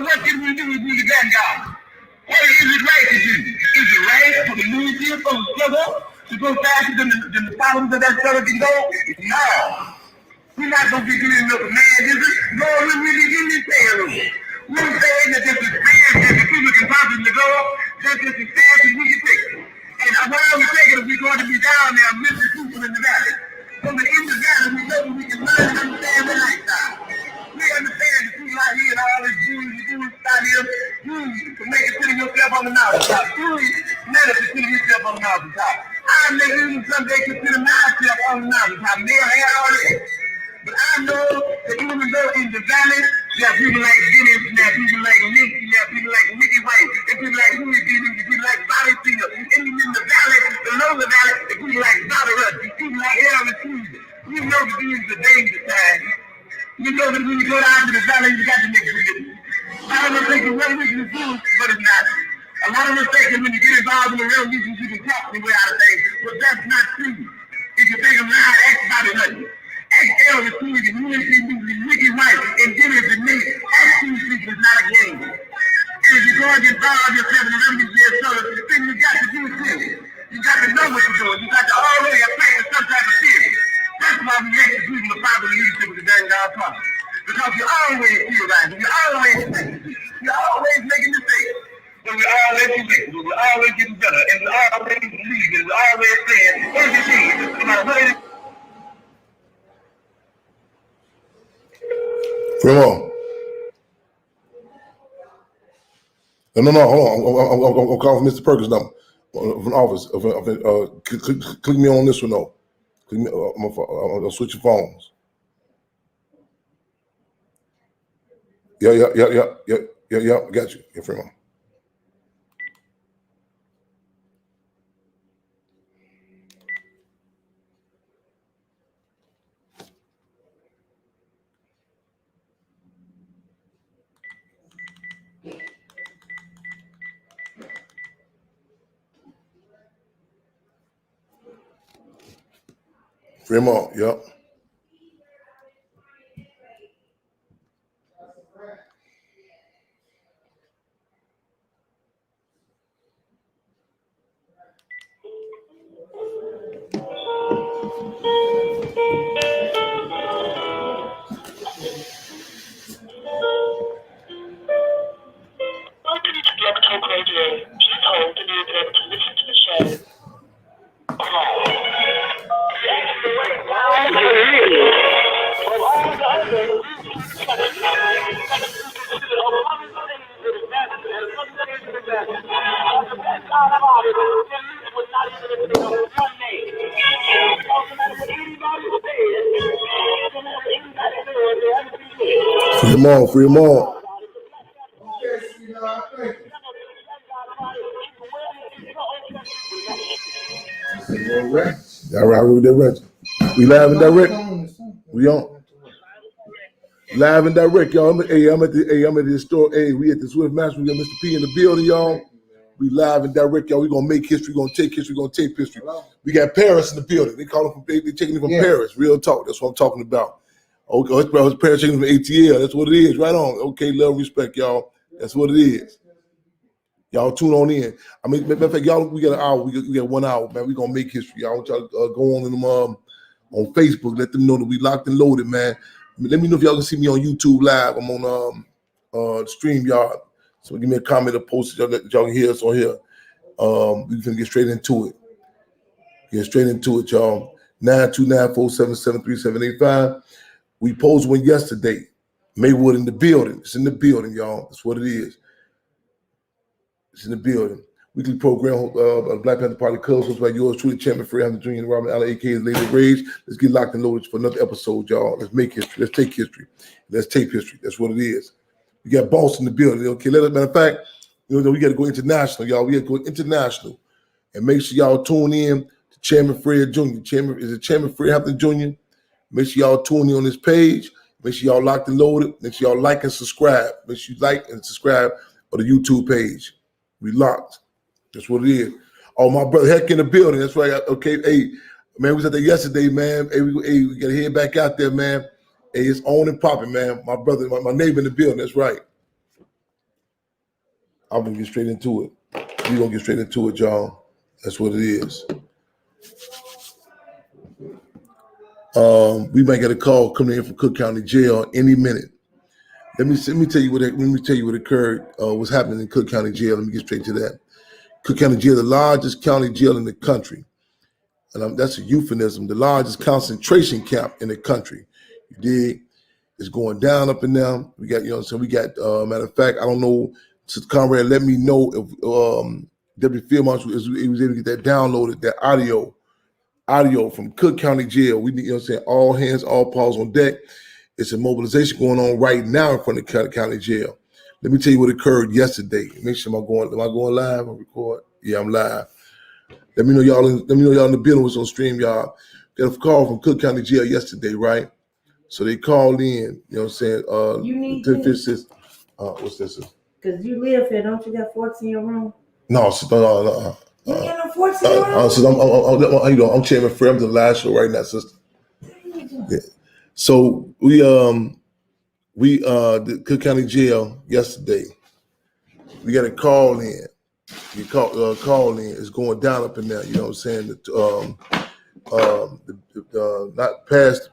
what can we do with the vanguard? What is it right to do? Is it right for the museum from the struggle to go faster than the problems of that struggle can go? No. We're not going to be doing no command. No, we really didn't say it. We're saying that this is fast as the people can possibly go, just as fast as we can take it. And what I was thinking is we're going to be down there missing people in the valley. From the in the valley, we know we can learn and understand the lifestyle. We understand the people out here and all this doing out here, to make it putting yourself on the mountaintop. Never putting yourself on the mountaintop. I may even someday consider myself on the mountaintop. Never had all this. But I know that even though in the valley, there are people like Dennis, there are people like Nick, there are people like Mickey White, there are people like Huey Diddy, there are people like Bobby Seeger, and in the valley, below the valley, there are people like Bobby Rush, there are people like Elvis Caesar. You know that these are dangerous times. You know that when you go down to the valley, you got to make forgiveness. I don't know if what we can do, but it's not. A lot of us think when you get involved in the real music, you can talk your way out of things, but that's not true. If you think of lying, ask Bobby Rush. Ask Elvis Caesar, Mickey White, and Dennis and me. Ask these people, it's not a game. And if you go and involve yourself in the real music, then you got to do it too. You got to know what you're doing. You got to already practice some type of theory. That's why we make the people to follow the leadership of the dang God problem. Because you're always theorizing, you're always thinking, you're always making mistakes. But we're always making, we're always getting better, and we're always believing, we're always saying everything, no matter what it is. Fremont. No, hold on. I'm calling Mr. Perkins number from the office. Click me on this one, though. I'll switch your phones. Yeah. Got you. Yeah, Fremont. Fremont, yep. Free them all. All right, we're direct. We live and direct. We on. Live and direct, y'all. I'm at the store. Hey, we at the Swift Master. We got Mr. P in the building, y'all. We live and direct, y'all. We gonna make history. We gonna take history. We gonna tape history. We got Paris in the building. They call them they taking it from Paris. Real talk. That's what I'm talking about. Okay, his Paris taking it from ATL. That's what it is. Right on. Okay, love, respect, y'all. That's what it is. Y'all tune on in. I mean, matter of fact, y'all, we got an hour. We got 1 hour, man. We gonna make history. Y'all want y'all to go on them on Facebook. Let them know that we locked and loaded, man. Let me know if y'all can see me on YouTube live. I'm on StreamYard. So give me a comment or post it that y'all can hear us on here. We can get straight into it. Y'all. 929-477-3785. We posed one yesterday. Maywood in the building. It's in the building, y'all. That's what it is. It's in the building. Weekly program of Black Panther Party Cubs, hosted by yours truly, Chairman Fred Hampton Jr. and Robert Allen, a.k.a. Lady Rage. Let's get locked and loaded for another episode, y'all. Let's make history. Let's take history. Let's tape history. That's what it is. We got Boss in the building. Okay, matter of fact, we got to go international, y'all. We got to go international. And make sure y'all tune in to Chairman Fred Jr. Chairman Fred Hampton Jr.? Make sure y'all tune in on this page. Make sure y'all locked and loaded. Make sure y'all like and subscribe. Make sure you like and subscribe on the YouTube page. We locked. That's what it is. Oh, my brother Heck in the building. That's right. Okay. Hey, man, we was at there yesterday, man. Hey, we got to head back out there, man. Hey, it's on and popping, man. My brother, my neighbor in the building. That's right. I'm gonna get straight into it. We're gonna get straight into it, y'all. That's what it is. We might get a call coming in from Cook County Jail any minute. Let me tell you what occurred. What's happening in Cook County Jail? Let me get straight to that. Cook County Jail, the largest county jail in the country, and that's a euphemism. The largest concentration camp in the country. You dig? It's going down, up and down. We got, so we got. Matter of fact, I don't know. Since Conrad let me know if Deputy Field Marshal he was able to get that downloaded, that audio from Cook County Jail. We need, all hands, all paws on deck. It's a mobilization going on right now in front of Cook County Jail. Let me tell you what occurred yesterday. Make sure am I going live or record? Yeah, I'm live. Let me know y'all in the building was on stream, y'all. Got a call from Cook County Jail yesterday, right? So they called in, you know what I'm saying? You need this. What's this? Because you live here, don't you got forks in your room? No, no. You got no forks in your room? So I'm Chairman Fred. I'm the live show right now, sister. Yeah. So the Cook County Jail yesterday. We got a call in. You call in. It's going down up in there. You know what I'm saying?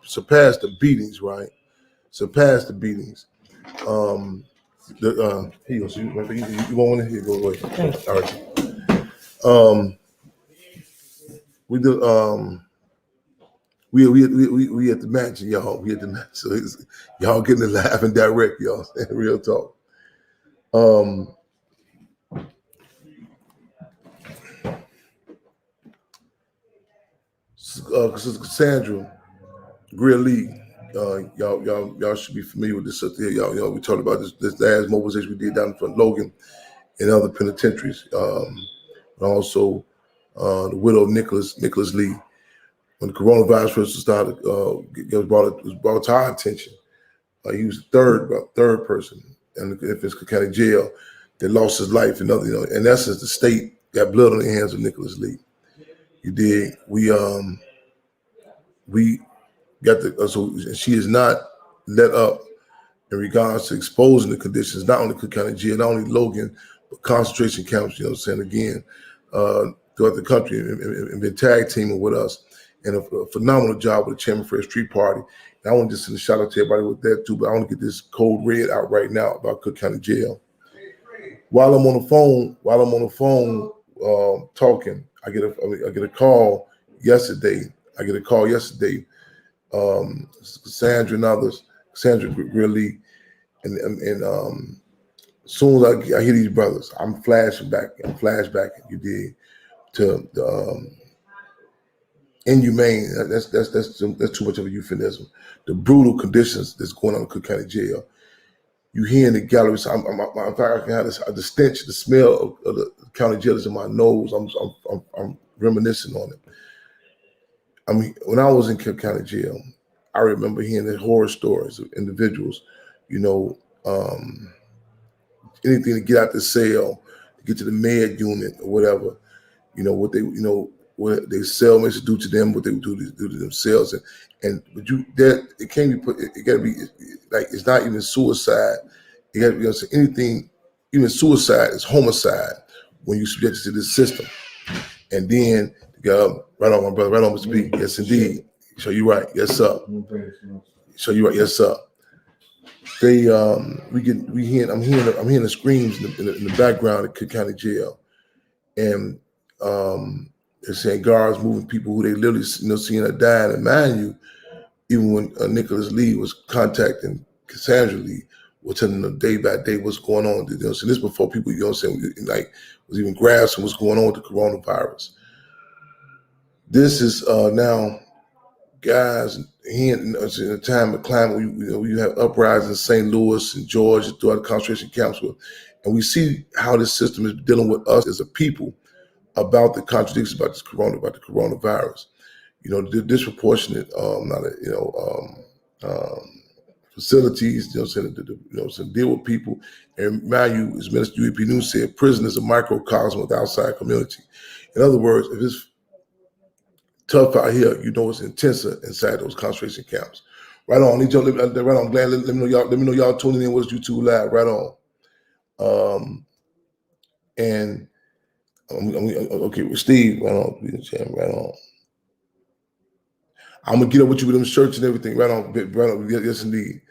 Surpass the beatings, right? Surpass the beatings. Here you go. So you want one? Here, go away. All right. We at the mansion, y'all. We at the mansion. So y'all getting it live and direct, y'all. Real talk. Cassandra Greer Lee, y'all should be familiar with this up there. Y'all, we talked about this last mobilization we did down in front of Logan and other penitentiaries. And also the widow of Nicholas Lee. When the coronavirus first started, it was brought to our attention. He was the third person in the Cook County Jail that lost his life. And in essence, the state got blood on the hands of Nicholas Lee. You did. We got so she is not let up in regards to exposing the conditions, not only Cook County Jail, not only Logan, but concentration camps. You know what I'm saying? Again, throughout the country, and been tag teaming with us, and a phenomenal job with the Chairman for the Street Party. And I want to just send a shout out to everybody with that too, but I want to get this code red out right now about Cook County Jail. While I'm on the phone talking, I get a call yesterday. Cassandra and others, Cassandra really, and as soon as I hear these brothers, I'm flashbacking. You did to the inhumane. That's too much of a euphemism. The brutal conditions that's going on in Cook County Jail. You hear in the gallery. So in fact, I can have the stench, the smell of the county jail is in my nose. I'm reminiscing on it. I mean, when I was in Cook County Jail, I remember hearing the horror stories of individuals, anything to get out the cell, to get to the med unit or whatever, what their cellmates do to them, what they do to themselves, but it can't be put. It got to be like it's not even suicide. It got to be anything. Even suicide is homicide when you subject it to this system. And then right on, my brother, right on, Mr. B. Yes, indeed. So you right. Yes, sir. So you right. Yes, sir. They I'm hearing the screams in the background at Cook County Jail, and they're saying guards moving people who they literally seeing her dying. And mind you, even when Nicholas Lee was contacting Cassandra Lee, was telling them day by day what's going on. So this before people, was even grasping what's going on with the coronavirus. This is now, guys, in a time of climate, you have uprisings in St. Louis and Georgia throughout the concentration camps, and we see how this system is dealing with us as a people about the contradictions about the coronavirus. The disproportionate, facilities, to deal with people. And mind you, as Minister UEP News said, prison is a microcosm of the outside community. In other words, if it's tough out here, it's intenser inside those concentration camps. Right on. Right on. Glad. Let me know y'all tuning in with YouTube Live. Right on. And okay, with Steve, right on. I'm gonna get up with you with them shirts and everything. Right on. Yes, indeed.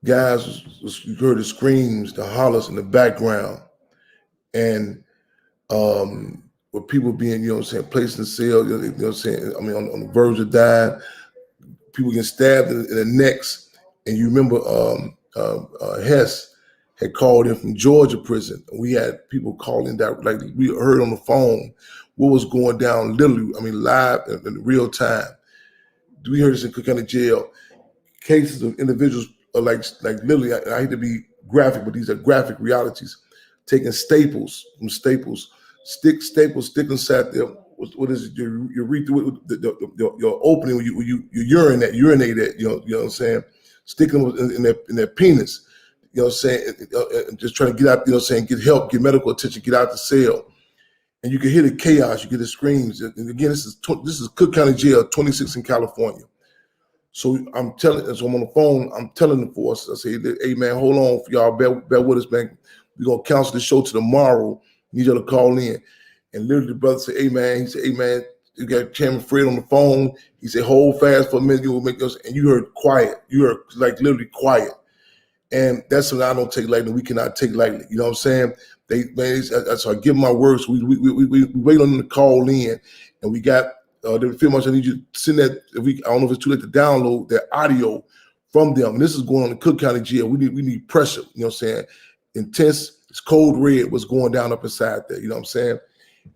Guys, you heard the screams, the hollers in the background, and with people being, you know what I'm saying, placed in the cell, you know what I'm saying, I mean, on the verge of dying, people getting stabbed in the necks. And you remember Hess had called in from Georgia prison. We had people calling that, like we heard on the phone what was going down literally, I mean, live in real time. We heard this in Cook County Jail. Cases of individuals are like literally, I hate to be graphic, but these are graphic realities. Taking staples from Staples, stick inside there. What is it? You read through it, your opening when you urinate at, you know what I'm saying? Sticking them in their penis, you know what I'm saying? Just trying to get out, you know what I'm saying? Get help, get medical attention, get out the cell. And you can hear the chaos, you get the screams. And again, this is Cook County Jail, 26 in California. So I'm telling, so I'm on the phone, I'm telling the force, I say, hey man, hold on for y'all, bear with us, man. We're gonna cancel the show to tomorrow. Need y'all to call in. And literally the brother said, hey man, he said, hey man, you got Chairman Fred on the phone. He said, hold fast for a minute, you'll make us, and you heard quiet. You heard like literally quiet. And that's something I don't take lightly. We cannot take lightly. You know what I'm saying? So I give my words. We wait on them to call in, and we got the film. I need you to send that. I don't know if it's too late to download that audio from them. And this is going on in Cook County Jail. We need pressure. You know what I'm saying? Intense. It's cold red. What's going down up inside there? You know what I'm saying?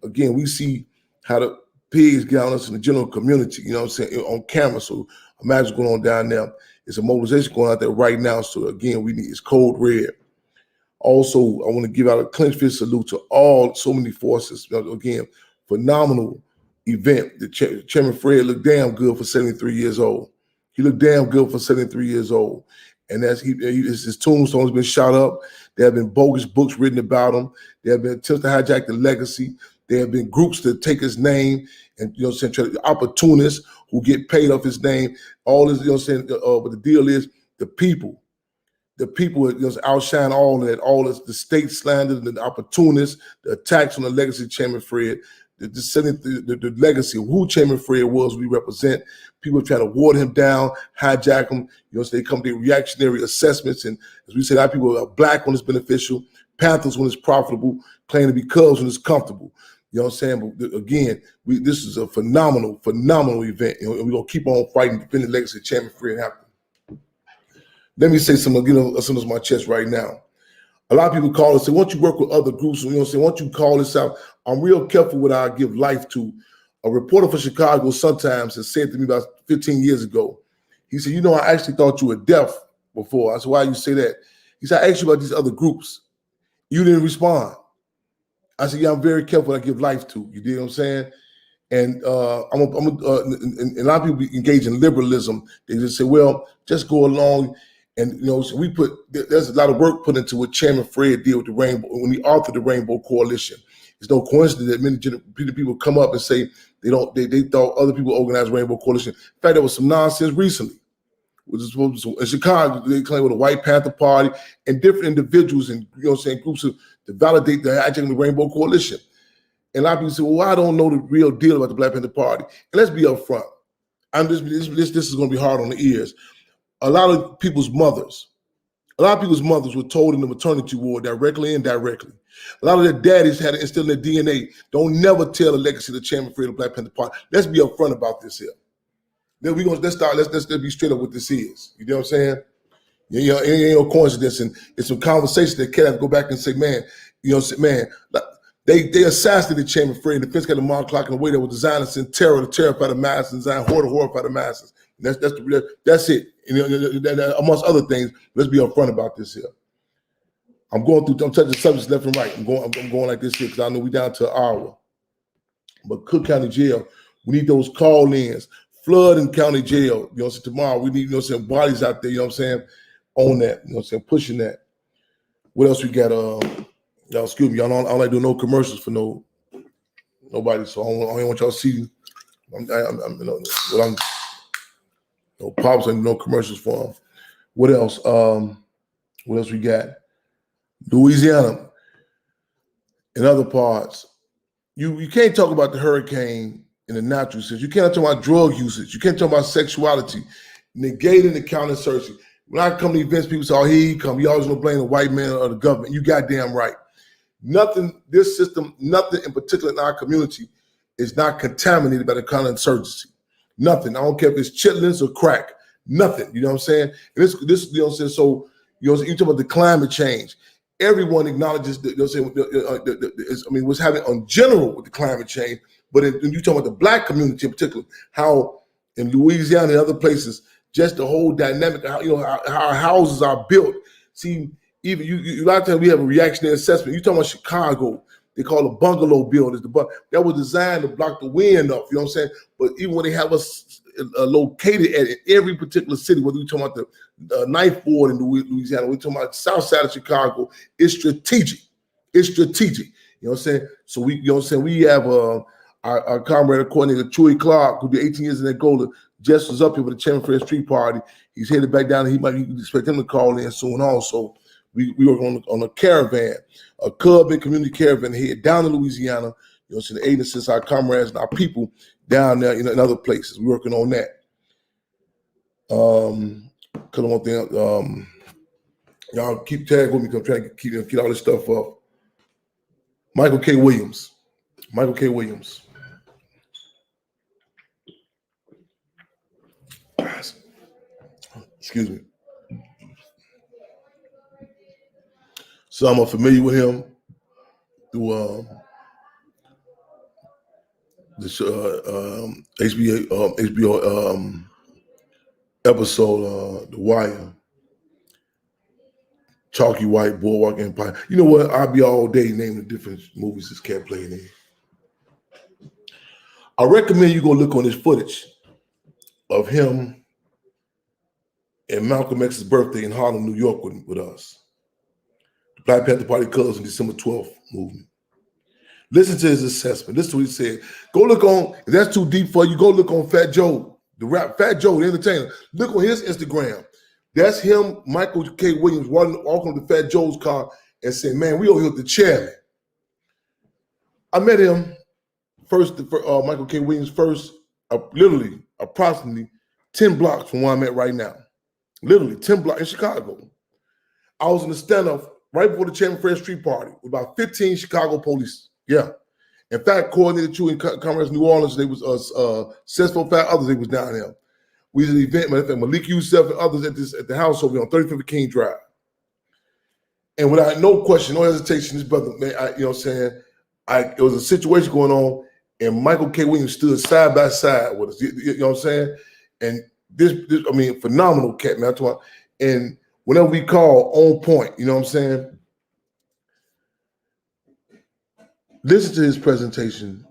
Again, we see how the pigs get on us in the general community. You know what I'm saying? On camera. So imagine what's going on down there. It's a mobilization going out there right now. So again, it's cold red. Also, I want to give out a clenched fist salute to so many forces. Again, phenomenal event. Chairman Fred looked damn good for 73 years old. He looked damn good for 73 years old. And his tombstone has been shot up. There have been bogus books written about him. There have been attempts to hijack the legacy. There have been groups that take his name and, you know what I'm saying, opportunists who get paid off his name. All this, you know what I'm saying, but the deal is the people, outshine all of that, all this, the state slander, the opportunists, the attacks on the legacy of Chairman Fred, the legacy of who Chairman Fred was, we represent. People trying to water him down, hijack him. You know, so they come to reactionary assessments. And as we said, our people are black when it's beneficial, Panthers when it's profitable, playing to be Cubs when it's comfortable. You know what I'm saying? But again, this is a phenomenal event. You know, and we're going to keep on fighting, defending the legacy of Chairman Fred Hampton. Let me say something, get something on my chest right now. A lot of people call and say, once you work with other groups, you know what I'm saying, once you call this out, I'm real careful what I give life to. A reporter for Chicago sometimes has said to me about 15 years ago, he said, you know, I actually thought you were deaf before. I said, why you say that? He said, I asked you about these other groups. You didn't respond. I said, yeah, I'm very careful what I give life to. You know what I'm saying? And and a lot of people engage in liberalism. They just say, well, just go along. And, you know, so there's a lot of work put into what Chairman Fred did with the Rainbow, when he authored the Rainbow Coalition. It's no coincidence that many people come up and say they thought other people organized Rainbow Coalition. In fact, there was some nonsense recently. In Chicago, they claim with the White Panther Party and different individuals and, you know what I'm saying, groups to validate the hijacking of the Rainbow Coalition. And a lot of people say, well, I don't know the real deal about the Black Panther Party. And let's be upfront. This is going to be hard on the ears. A lot of people's mothers were told in the maternity ward, directly and indirectly. A lot of their daddies had it instilled in their DNA. Don't never tell the legacy of the Chairman Fred of the Black Panther Party. Let's be upfront about this here. Then let's be straight up what this is. You know what I'm saying? You know, it ain't no coincidence. And it's some conversation that can't have to go back and say, man, you know, man, they assassinated Chairman Fred. The defense got the Mark clock in a way that was designed to send terror to terrify the masses, designed horror to horrify the masses. And that's it. You know, amongst other things, let's be upfront about this here. I'm touching subjects left and right. I'm going like this here because I know we down to an hour. But Cook County Jail, we need those call-ins. Flood in County Jail, you know, so tomorrow we need, you know, some bodies out there, you know what I'm saying, on that, you know what I'm saying, pushing that. What else we got? Y'all, excuse me, y'all don't like doing no commercials for nobody, so I don't want y'all to see no pops and no commercials for them. What else? What else we got? Louisiana and other parts, you can't talk about the hurricane in a natural sense. You can't talk about drug usage. You can't talk about sexuality, negating the counterinsurgency. When I come to events, people say, oh, here he come. You always gonna blame the white man or the government. You goddamn right. Nothing, this system, nothing in particular in our community is not contaminated by the counterinsurgency. Nothing. I don't care if it's chitlins or crack. Nothing. You know what I'm saying? And this, you know what I'm saying? So, you talk about the climate change. Everyone acknowledges that, you know what I'm saying, what's happening on general with the climate change, but when you talk about the black community in particular, how in Louisiana and other places, just the whole dynamic, how, how our houses are built. See, even a lot of times we have a reactionary assessment. You talking about Chicago, they call it bungalow buildings. That was designed to block the wind off, you know what I'm saying? But even when they have us located at in every particular city, whether we're talking about the Ninth Ward in Louisiana, we're talking about the south side of Chicago, it's strategic. It's strategic. You know what I'm saying? So we have our comrade coordinator, Chewy Clark, who did 18 years in Angola, just was up here with the Chairman for the Street Party. He's headed back down, and you can expect him to call in soon also. We were on a caravan, a Cub and community caravan here down in Louisiana, so the aid and assist our comrades and our people down there in other places. We're working on that. Cause one thing, y'all keep tag with me because I'm trying to keep all this stuff up. Michael K. Williams. Excuse me. Some are familiar with him through this HBO episode, The Wire. Chalky White, Boardwalk Empire. You know what? I'll be all day naming the different movies this cat played in. I recommend you go look on this footage of him and Malcolm X's birthday in Harlem, New York with us. The Black Panther Party colors in December 12th movement. Listen to his assessment. Listen to what he said. Go look on, if that's too deep for you, go look on Fat Joe, Fat Joe, the entertainer. Look on his Instagram. That's him, Michael K. Williams, walking to Fat Joe's car and saying, man, we over here with the chairman. I met him first, Michael K. Williams first, literally approximately 10 blocks from where I'm at right now. Literally 10 blocks in Chicago. I was in the standoff right before the Chairman for the Street Party with about 15 Chicago police. Yeah. In fact, coordinated you in Commerce, New Orleans, they was Cesco, others, they was down there. We was at an event, Malik Youssef and others at the house over on 35th King Drive. And without no question, no hesitation, this brother, man, you know what I'm saying, it was a situation going on, and Michael K. Williams stood side by side with us. You know what I'm saying? And this phenomenal cat, man. And whenever we call, on point, you know what I'm saying? Listen to his presentation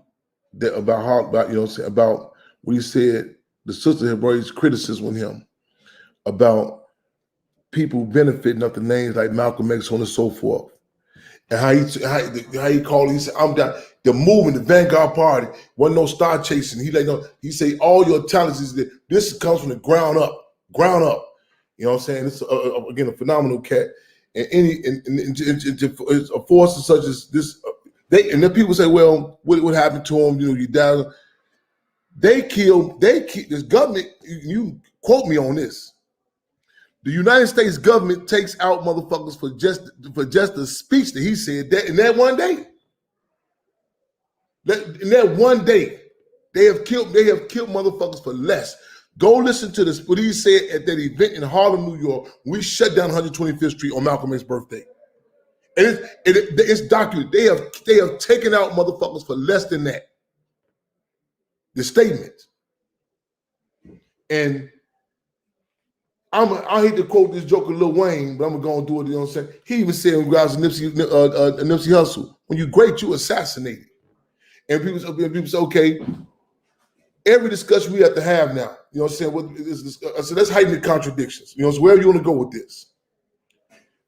about you know what I'm saying, about what he said. The sister had raised criticism on him about people benefiting of the names like Malcolm X, so on and so forth. And how he called it, he said, I'm down. The movement, the Vanguard Party, wasn't no star chasing. He say all your talents is that this comes from the ground up. You know what I'm saying? It's again a phenomenal cat. And a force such as this, and then people say, well, what happened to him? You died. They killed this government. You quote me on this. The United States government takes out motherfuckers for just a speech that he said that in that one day. In that one day, they have killed motherfuckers for less. Go listen to this, what he said at that event in Harlem, New York, when we shut down 125th Street on Malcolm X's birthday. And it's documented. They have taken out motherfuckers for less than that. The statement. And I hate to quote this joker Lil Wayne, but I'm gonna do it, you know what I'm saying? He even said in regards to Nipsey Hussle, when you're great, you assassinated. And people say, okay, every discussion we have to have now, you know what I'm saying? So let's heighten the contradictions. You know, so wherever you want to go with this.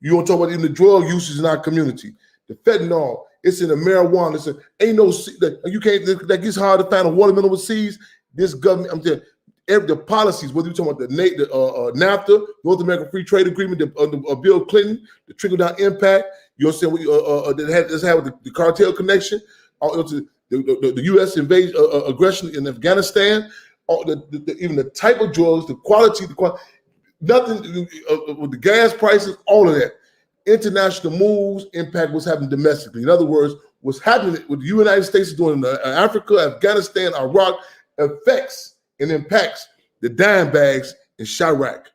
You want to talk about even the drug usage in our community, the fentanyl, it's in the marijuana. Ain't no, you can't, that gets hard to find a watermelon overseas. This government, I'm telling you, the policies, whether you're talking about the NAFTA, North American Free Trade Agreement, Bill Clinton, the trickle-down impact, You understand what that's had with the cartel connection, the U.S. invasion aggression in Afghanistan, even the type of drugs, the quality, nothing with the gas prices, all of that. International moves impact what's happening domestically. In other words, what's happening with the United States is doing in Africa, Afghanistan, Iraq affects and impacts the dime bags in Chirac,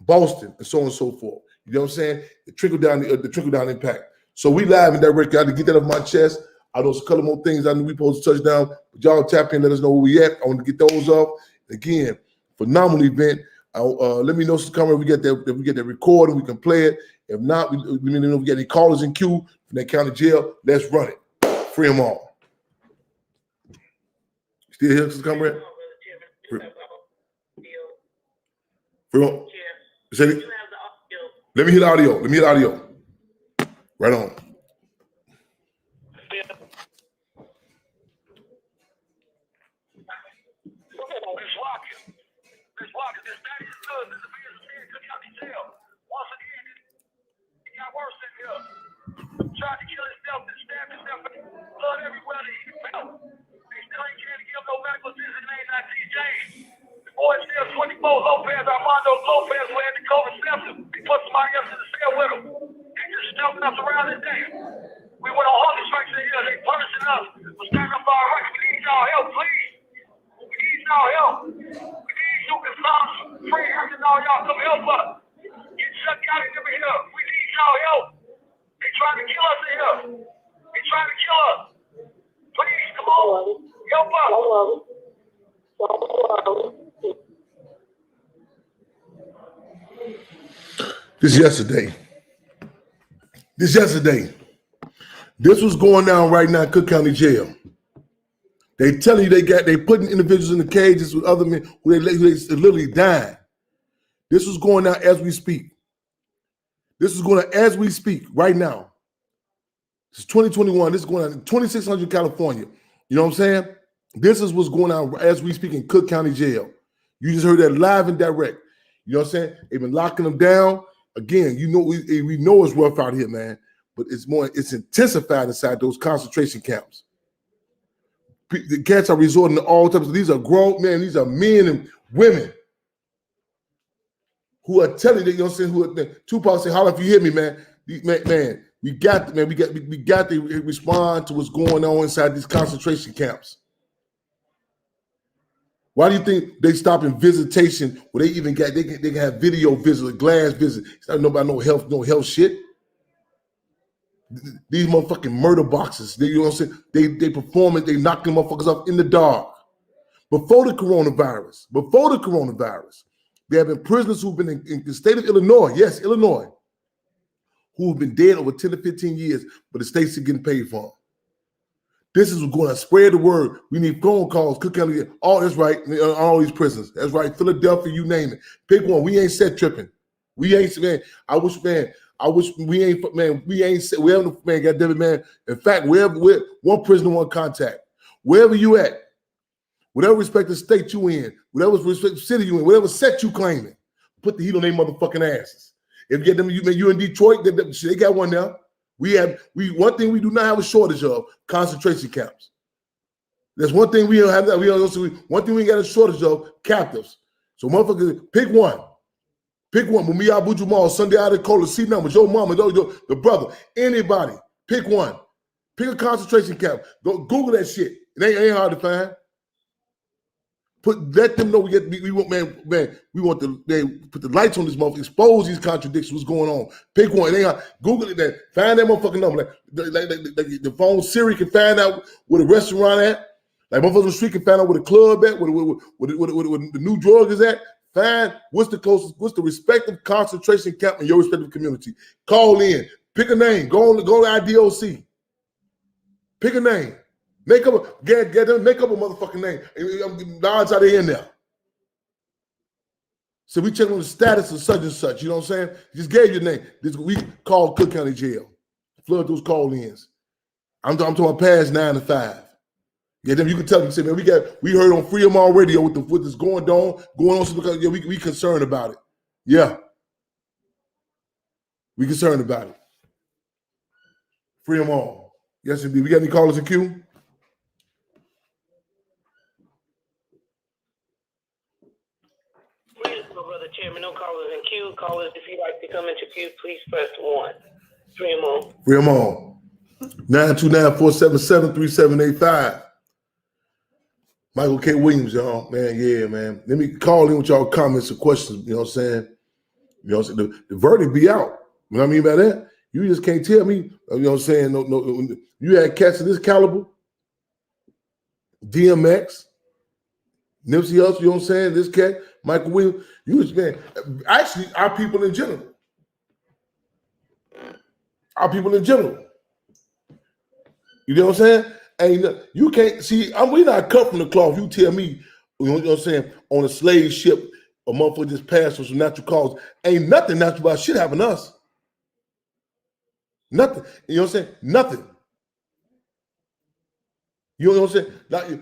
Boston, and so on and so forth. You know what I'm saying? The trickle down impact. So we live and direct. I had to get that off my chest. I know a couple more things I knew we supposed to touch down. But y'all tap in, let us know where we at. I want to get those off. Again, phenomenal event. Let me know some comment. We get that recording, we can play it. If not, we know if we get any callers in queue from that county jail. Let's run it. Free them all. Still here, Sister Comrade? Free them. Let me hear the audio. Right on. Tried to kill himself and stab himself with blood everywhere that he felt. They still ain't trying to give no medical attention. His name not TJ. The boy is still 24. Lopez, Armando Lopez, who had the COVID symptoms. He put somebody else in the cell with him. They just stuffing us around this day. We went on hunger strikes in here. They punishing us. We're standing up for our rights. We need y'all help, please. We need y'all help. We need you can come. Free and all y'all come help us. Get shut down in over here. We need y'all help. They trying to kill us in here. They trying to kill us. Please, come on. Help us. This yesterday. This was going down right now in Cook County Jail. They telling you they putting individuals in the cages with other men who they literally dying. This was going down as we speak. Right now. It's 2021. This is going on in 2600 California. You know what I'm saying? This is what's going on as we speak in Cook County Jail. You just heard that live and direct. You know what I'm saying? They've been locking them down. Again, you know we know it's rough out here, man. But it's intensified inside those concentration camps. The cats are resorting to all types of, these are grown men, these are men and women who are telling you, you know what I'm saying, Tupac say, holla if you hear me, man. We got to respond to what's going on inside these concentration camps. Why do you think they stop in visitation where they even they can have video visit, glass visit? It's not nobody no health shit. These motherfucking murder boxes, you know what I'm saying? They perform it, they knock them motherfuckers up in the dark. Before the coronavirus, there have been prisoners who've been in the state of Illinois, yes, Illinois, who've been dead over 10 to 15 years, but the state's getting paid for them. This is going to spread the word. We need phone calls. Cook County, that's right, all these prisons. That's right, Philadelphia, you name it. Pick one. We ain't set tripping. We ain't, man. I wish we ain't, man. We haven't, man. Goddamn it, man. In fact, we're one prisoner, one contact. Wherever you at, whatever respective state you in, whatever respective city you in, whatever set you claiming, put the heat on their motherfucking asses. If you get them, you in Detroit, they got one now. One thing we do not have a shortage of: concentration camps. There's one thing we don't have that. One thing we got a shortage of: captives. So motherfuckers, pick one. Pick one. Mumia Abu Jamal, Sunday out of Cola, C numbers, your mama, the brother, anybody. Pick one. Pick a concentration camp. Go Google that shit. It ain't hard to find. Let them know we want, man. We want put the lights on this motherfucker, expose these contradictions. What's going on? Pick one. It ain't hard. Google it. Then find that motherfucking number. Like the phone Siri can find out where the restaurant at. Like motherfuckers on the street can find out where the club at, where the new drug is at. Find what's the respective concentration camp in your respective community. Call in. Pick a name. Go to IDOC. Pick a name. Make up a motherfucking name. Odds are they in there? So we check on the status of such and such. You know what I'm saying? Just gave your name. We called Cook County Jail. Flood those call-ins. I'm talking past 9 to 5. Yeah, then you can tell them, say, man, we heard on Freedom On Radio with this going on. So because we concerned about it. Yeah. We concerned about it. Free them all. Yes, indeed. We got any callers in queue? Please, Brother Chairman, no callers in queue. Callers, if you'd like to come into queue, please press 1. Free them all. Free them all. 929-477-3785. Michael K. Williams, y'all. Man, yeah, man. Let me call in with y'all comments or questions. You know what I'm saying? You know what I'm saying? The verdict be out. You know what I mean by that? You just can't tell me, you know what I'm saying? No, you had cats of this caliber, DMX, Nipsey Hussle, you know what I'm saying? This cat, Michael Williams, you was, man, actually, our people in general. Our people in general. You know what I'm saying? And you can't see, we not cut from the cloth. You tell me, you know what I'm saying, on a slave ship, a motherfucker just passed us from natural causes. Ain't nothing natural about shit happen to us. Nothing. You know what I'm saying? Nothing. You know what I'm saying? Like,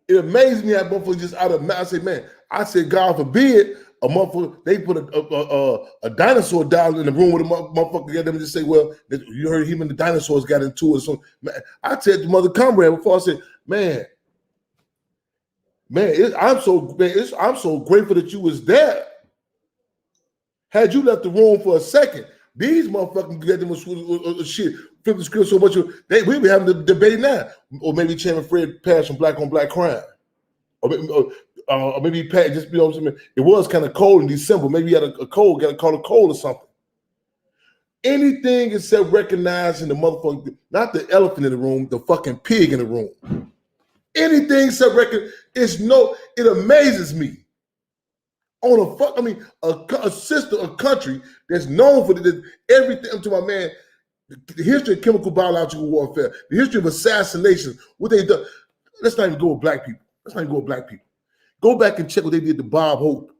it amazes me how motherfuckers just out of, I say, man, I said, God forbid, a motherfucker, they put a dinosaur down in the room with a motherfucker, get them and just say, well, you heard him and the dinosaurs got into it. So, man, I said to Mother Comrade before, I said, man, I'm so grateful that you was there. Had you left the room for a second, these motherfuckers get them with shit, flip the script so much, we be having the debate now. Or maybe Chairman Fred passed from black on black crime. Or maybe he passed, just, you know what I'm saying? It was kind of cold in December. Maybe he had a cold, got caught a cold or something. Anything except recognizing the motherfucker, not the elephant in the room, the fucking pig in the room. Anything except it amazes me. A sister, a country that's known for everything, to my man, the history of chemical biological warfare, the history of assassinations, what they done. Let's not even go with black people. Go back and check what they did to Bob Hope.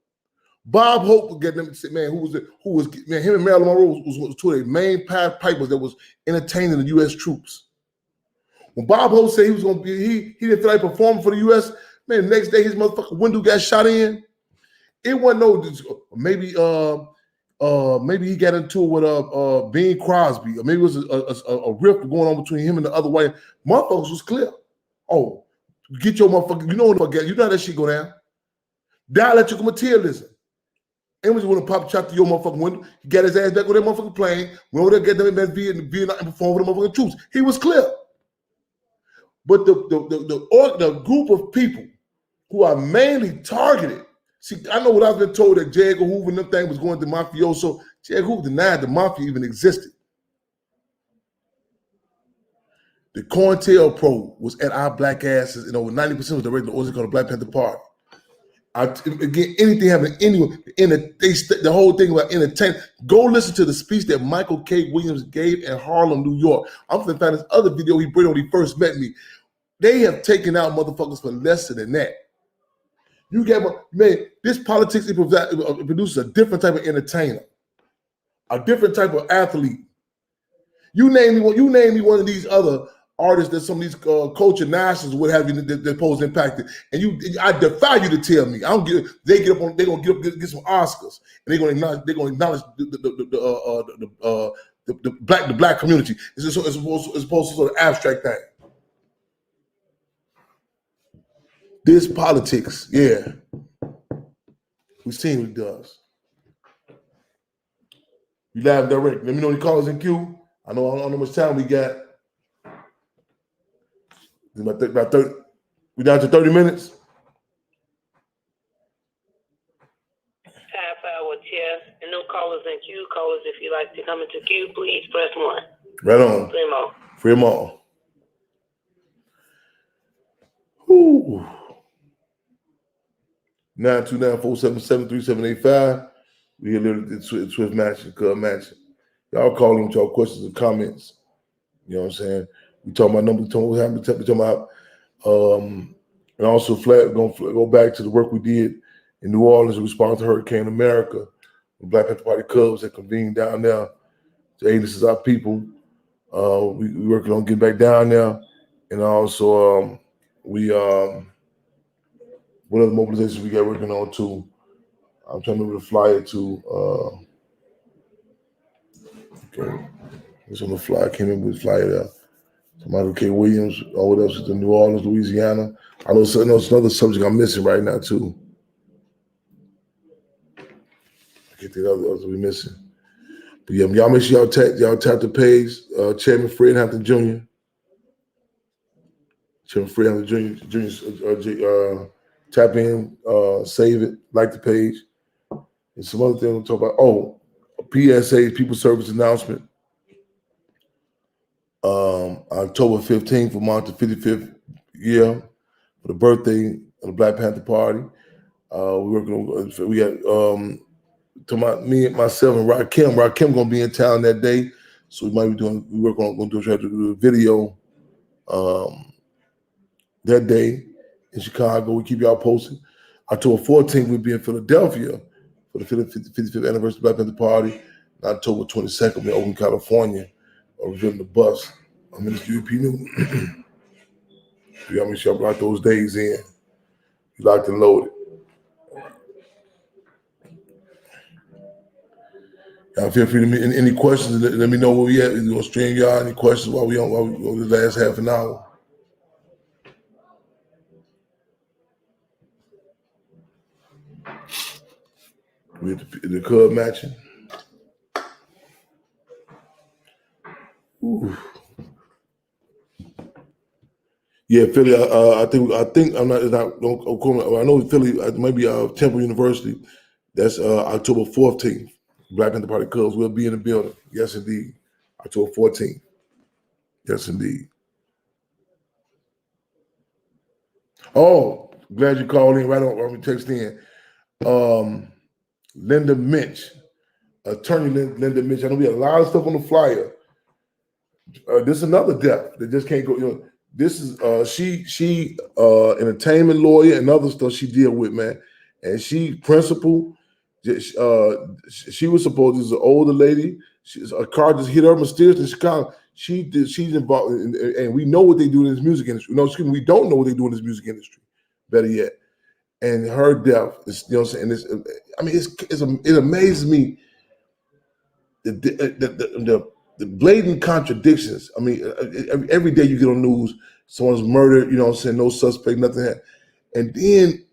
Bob Hope would get them, man, him and Marilyn Monroe was two of the main pipers that was entertaining the U.S. troops. When Bob Hope said he was going to be, he didn't feel like performing for the U.S., man, the next day his motherfucking window got shot in. It wasn't maybe he got into it with Bing Crosby, or maybe it was a rift going on between him and the other white motherfuckers was clear. Oh, get your motherfucker, you know how that shit go down. Dialectical materialism. And we just want to pop shot to your motherfucking window. He got his ass back with that motherfucking plane, went over there, get them in that Vietnam and perform for the motherfucking troops. He was clear. But the group of people who are mainly targeted. See, I know what I've been told that J. Edgar Hoover and them things was going to mafioso. J. Edgar Hoover denied the mafia even existed. The COINTELPRO was at our black asses, and over 90% was the regular organization called the Black Panther Party. Again, anything happening anywhere, the whole thing about entertainment. Go listen to the speech that Michael K. Williams gave in Harlem, New York. I'm going to find this other video he brought when he first met me. They have taken out motherfuckers for less than that. You get, man, this politics, it produces a different type of entertainer, a different type of athlete. You name me one of these other artists that some of these culture nationals would have you that pose impacted, and I defy you to tell me. They're gonna get some Oscars, and they're gonna acknowledge the black community. It's opposed to sort of abstract thing. This politics, yeah. We've seen what it does. You live direct. Let me know the callers in queue. I don't know how much time we got. About 30. We down to 30 minutes. Half hour, Chair. And no callers in queue. Callers, if you'd like to come into queue, please press 1. Right on. Free them all. Free them all. Whoo. 929-477-3785. We here literally Swift Matching, Cub Matching. Y'all call in with y'all questions and comments. You know what I'm saying? We talking about numbers, we talking about and also go back to the work we did in New Orleans in response to Hurricane America. The Black Panther Party Cubs that convened down there. Hey, this is our people. We working on getting back down there. And also what other mobilizations we got working on too? I'm trying to remember the flyer too. Okay. It's on the fly. I came in with flyer there. Michael K. Williams. All what else is in New Orleans, Louisiana. I know it's another subject I'm missing right now too. I get the others we missing. But yeah, y'all make sure y'all tap the page. Chairman Fred Hampton Jr. Chairman Fred Hampton Jr. Tap in, save it, like the page. And some other things we'll talk about. Oh, PSA, People Service Announcement. October 15th will mark the 55th year for the birthday of the Black Panther Party. We got me, myself, and Rakim. Rakim gonna be in town that day, so we might be doing. We're gonna try to do a video that day in Chicago. We keep y'all posted. October 14th, we'll be in Philadelphia for the 55th anniversary of the Black Panther Party. And October 22nd, we'll be in Oakland, California. We're getting the bus. I'm in the UP New. You gotta make sure I block those days in. You locked and loaded. Y'all feel free to me any questions. Let me know where we at. We're gonna stream y'all any questions while we go the last half an hour. We at the club matching. Ooh. Yeah, Philly. I think I'm not. I know Philly. It might be Temple University. That's October 14th. Black Panther Party Cubs will be in the building. Yes, indeed. October 14th. Yes, indeed. Oh, glad you called in. Right on. Let me text in. Linda Minch, attorney Linda Minch. I know we had a lot of stuff on the flyer. This is another death that just can't go. You know, this is she entertainment lawyer and other stuff she deal with, man. And she principal. She was supposed to be an older lady. A car just hit her mysteriously in Chicago. She's involved, and we know what they do in this music industry. No, excuse me, we don't know what they do in this music industry. Better yet, and her death is, you know what I'm saying. It amazes me the blatant contradictions. I mean, every day you get on news, someone's murdered. You know what I'm saying? No suspect, nothing happened. And then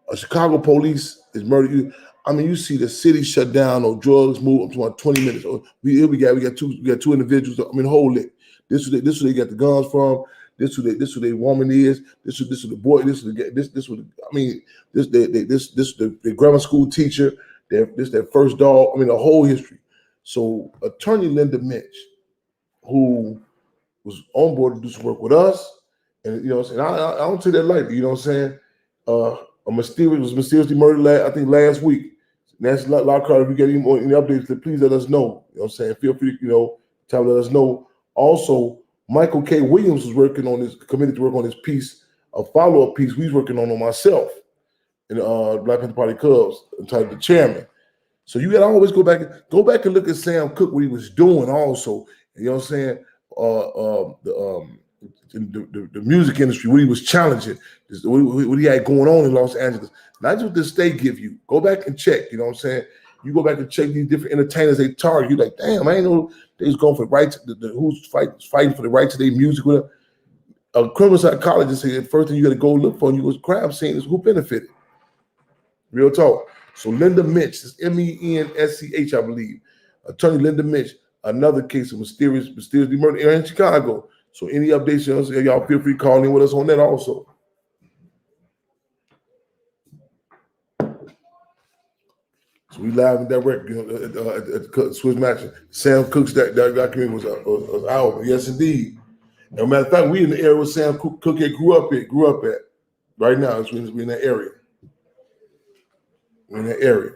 a Chicago police is murdered. You see the city shut down or drugs move up to 20 minutes. We got two individuals. I mean, hold it. This is where they got the guns from. This who they woman is. This is the boy. This the grammar school teacher. This their first dog. I mean, the whole history. So attorney Linda Minch, who was on board to do some work with us, and you know, and I don't take that lightly. You know what I'm saying? Was mysteriously murdered last week. Nancy Lockhart, if you get any updates, please let us know. You know what I'm saying? Feel free to, let us know. Also, Michael K. Williams was committed to work on this piece, a follow-up piece he's working on myself in Black Panther Party Cubs, entitled The Chairman. So you gotta always go back and look at Sam Cooke, what he was doing also. You know what I'm saying? The music industry, what he was challenging, what he had going on in Los Angeles. Not just what the state give you. Go back and check, you know what I'm saying? You go back and check these different entertainers they target. You're like, damn, I ain't know they was going for the rights, who's fighting for the rights of their music. With a criminal psychologist said the first thing you got to go look for when you go to crime scene is who benefited. Real talk. So Linda Minch, it's M-E-N-S-C-H, I believe. Attorney Linda Minch, another case of mysteriously murder here in Chicago. So any updates, y'all feel free to call in with us on that also. So we live and direct, at the Swiss Match. Sam Cooke's that documentary was out. Yes, indeed. As a matter of fact, we in the area where Sam Cooke grew up at. Right now, we in that area. We're in that area.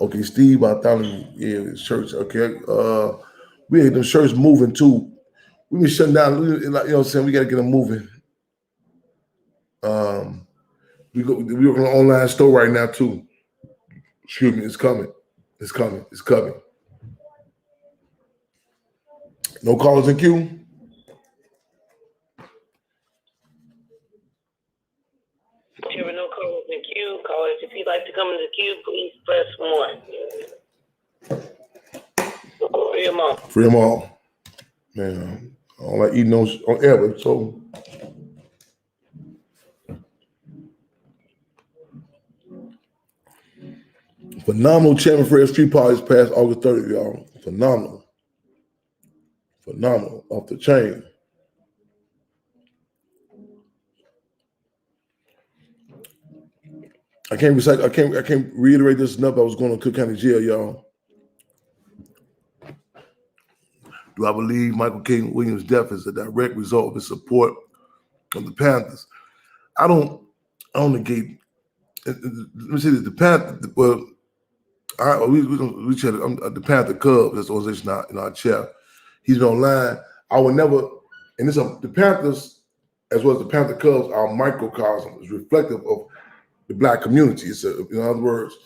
Okay, Steve Bartholomew, yeah, church. Okay, we had them shirts moving too. We been shutting down. You know what I'm saying? We got to get them moving. We work on an online store right now too. Excuse me, it's coming. It's coming. No callers in queue. There were no callers in queue. Callers, if you'd like to come in the queue, please press 1. Free them all. Free them all. Man, I don't like eating those on air, but so. Phenomenal Chairman Fred Street Party this past August 30th, y'all. Phenomenal. Phenomenal. Off the chain. I can't reiterate this enough. I was going to Cook County Jail, y'all. Do I believe Michael K. Williams' death is a direct result of his support of the Panthers? I don't negate. Let me say this: the Panthers. Well, we chatted. The Panther Cubs. That's the organization in our chair. He's been online. I would never. And this the Panthers, as well as the Panther Cubs, are a microcosm. It's reflective of the Black community. It's in other words,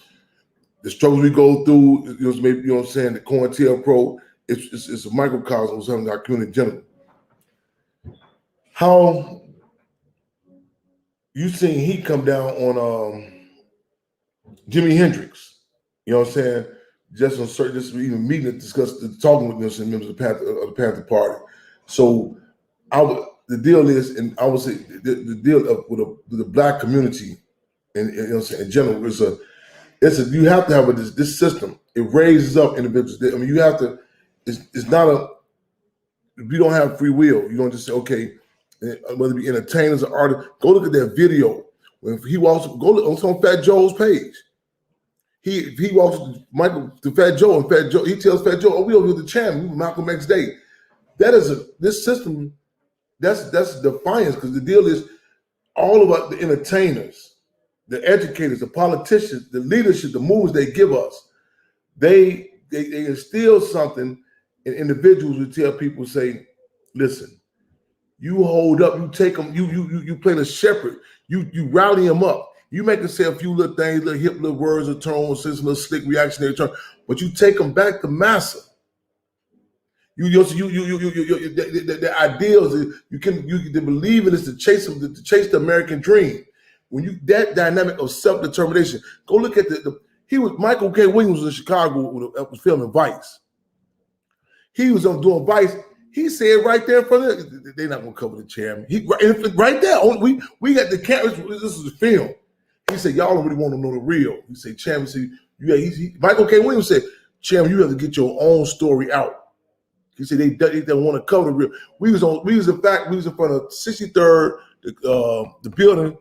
the struggles we go through. Maybe what I'm saying. The COINTELPRO. It's a microcosm of something our community in general. How you seen he come down on Jimi Hendrix? You know what I'm saying? Just on certain, just even meeting to discuss, talking with members of the Panther Party. So the deal is, and I would say the deal with the Black community, and you know what I'm saying, in general, it's a you have to have this system. It raises up individuals. I mean, you have to. It's not if you don't have free will, you don't just say, okay, whether it be entertainers or artists, go look at that video. When he walks, go look on Fat Joe's page. He walks to Fat Joe, and Fat Joe, he tells Fat Joe, oh, we over here with the champion, Malcolm X Day. That is this system, that's defiance, because the deal is all about the entertainers, the educators, the politicians, the leadership, the moves they give us. They instill something in individuals who tell people, say, listen, you hold up, you take them, you play the shepherd, you rally them up. You make them say a few little things, little hip little words or tones, say some little slick reactionary turn, but you take them back to massa. The ideals you can believe in is to chase them, to chase the American dream. When you that dynamic of self-determination, go look at Michael K. Williams was in Chicago was filming Vice. He was doing Vice. He said right there in front of them, they're not gonna cover the chairman. Right there, we got the cameras. This is a film. He said, y'all don't really want to know the real. He said, Chairman, Michael K. Williams said, Chairman, you have to get your own story out. He said they don't want to cover the real. We was in front of 63rd, the building,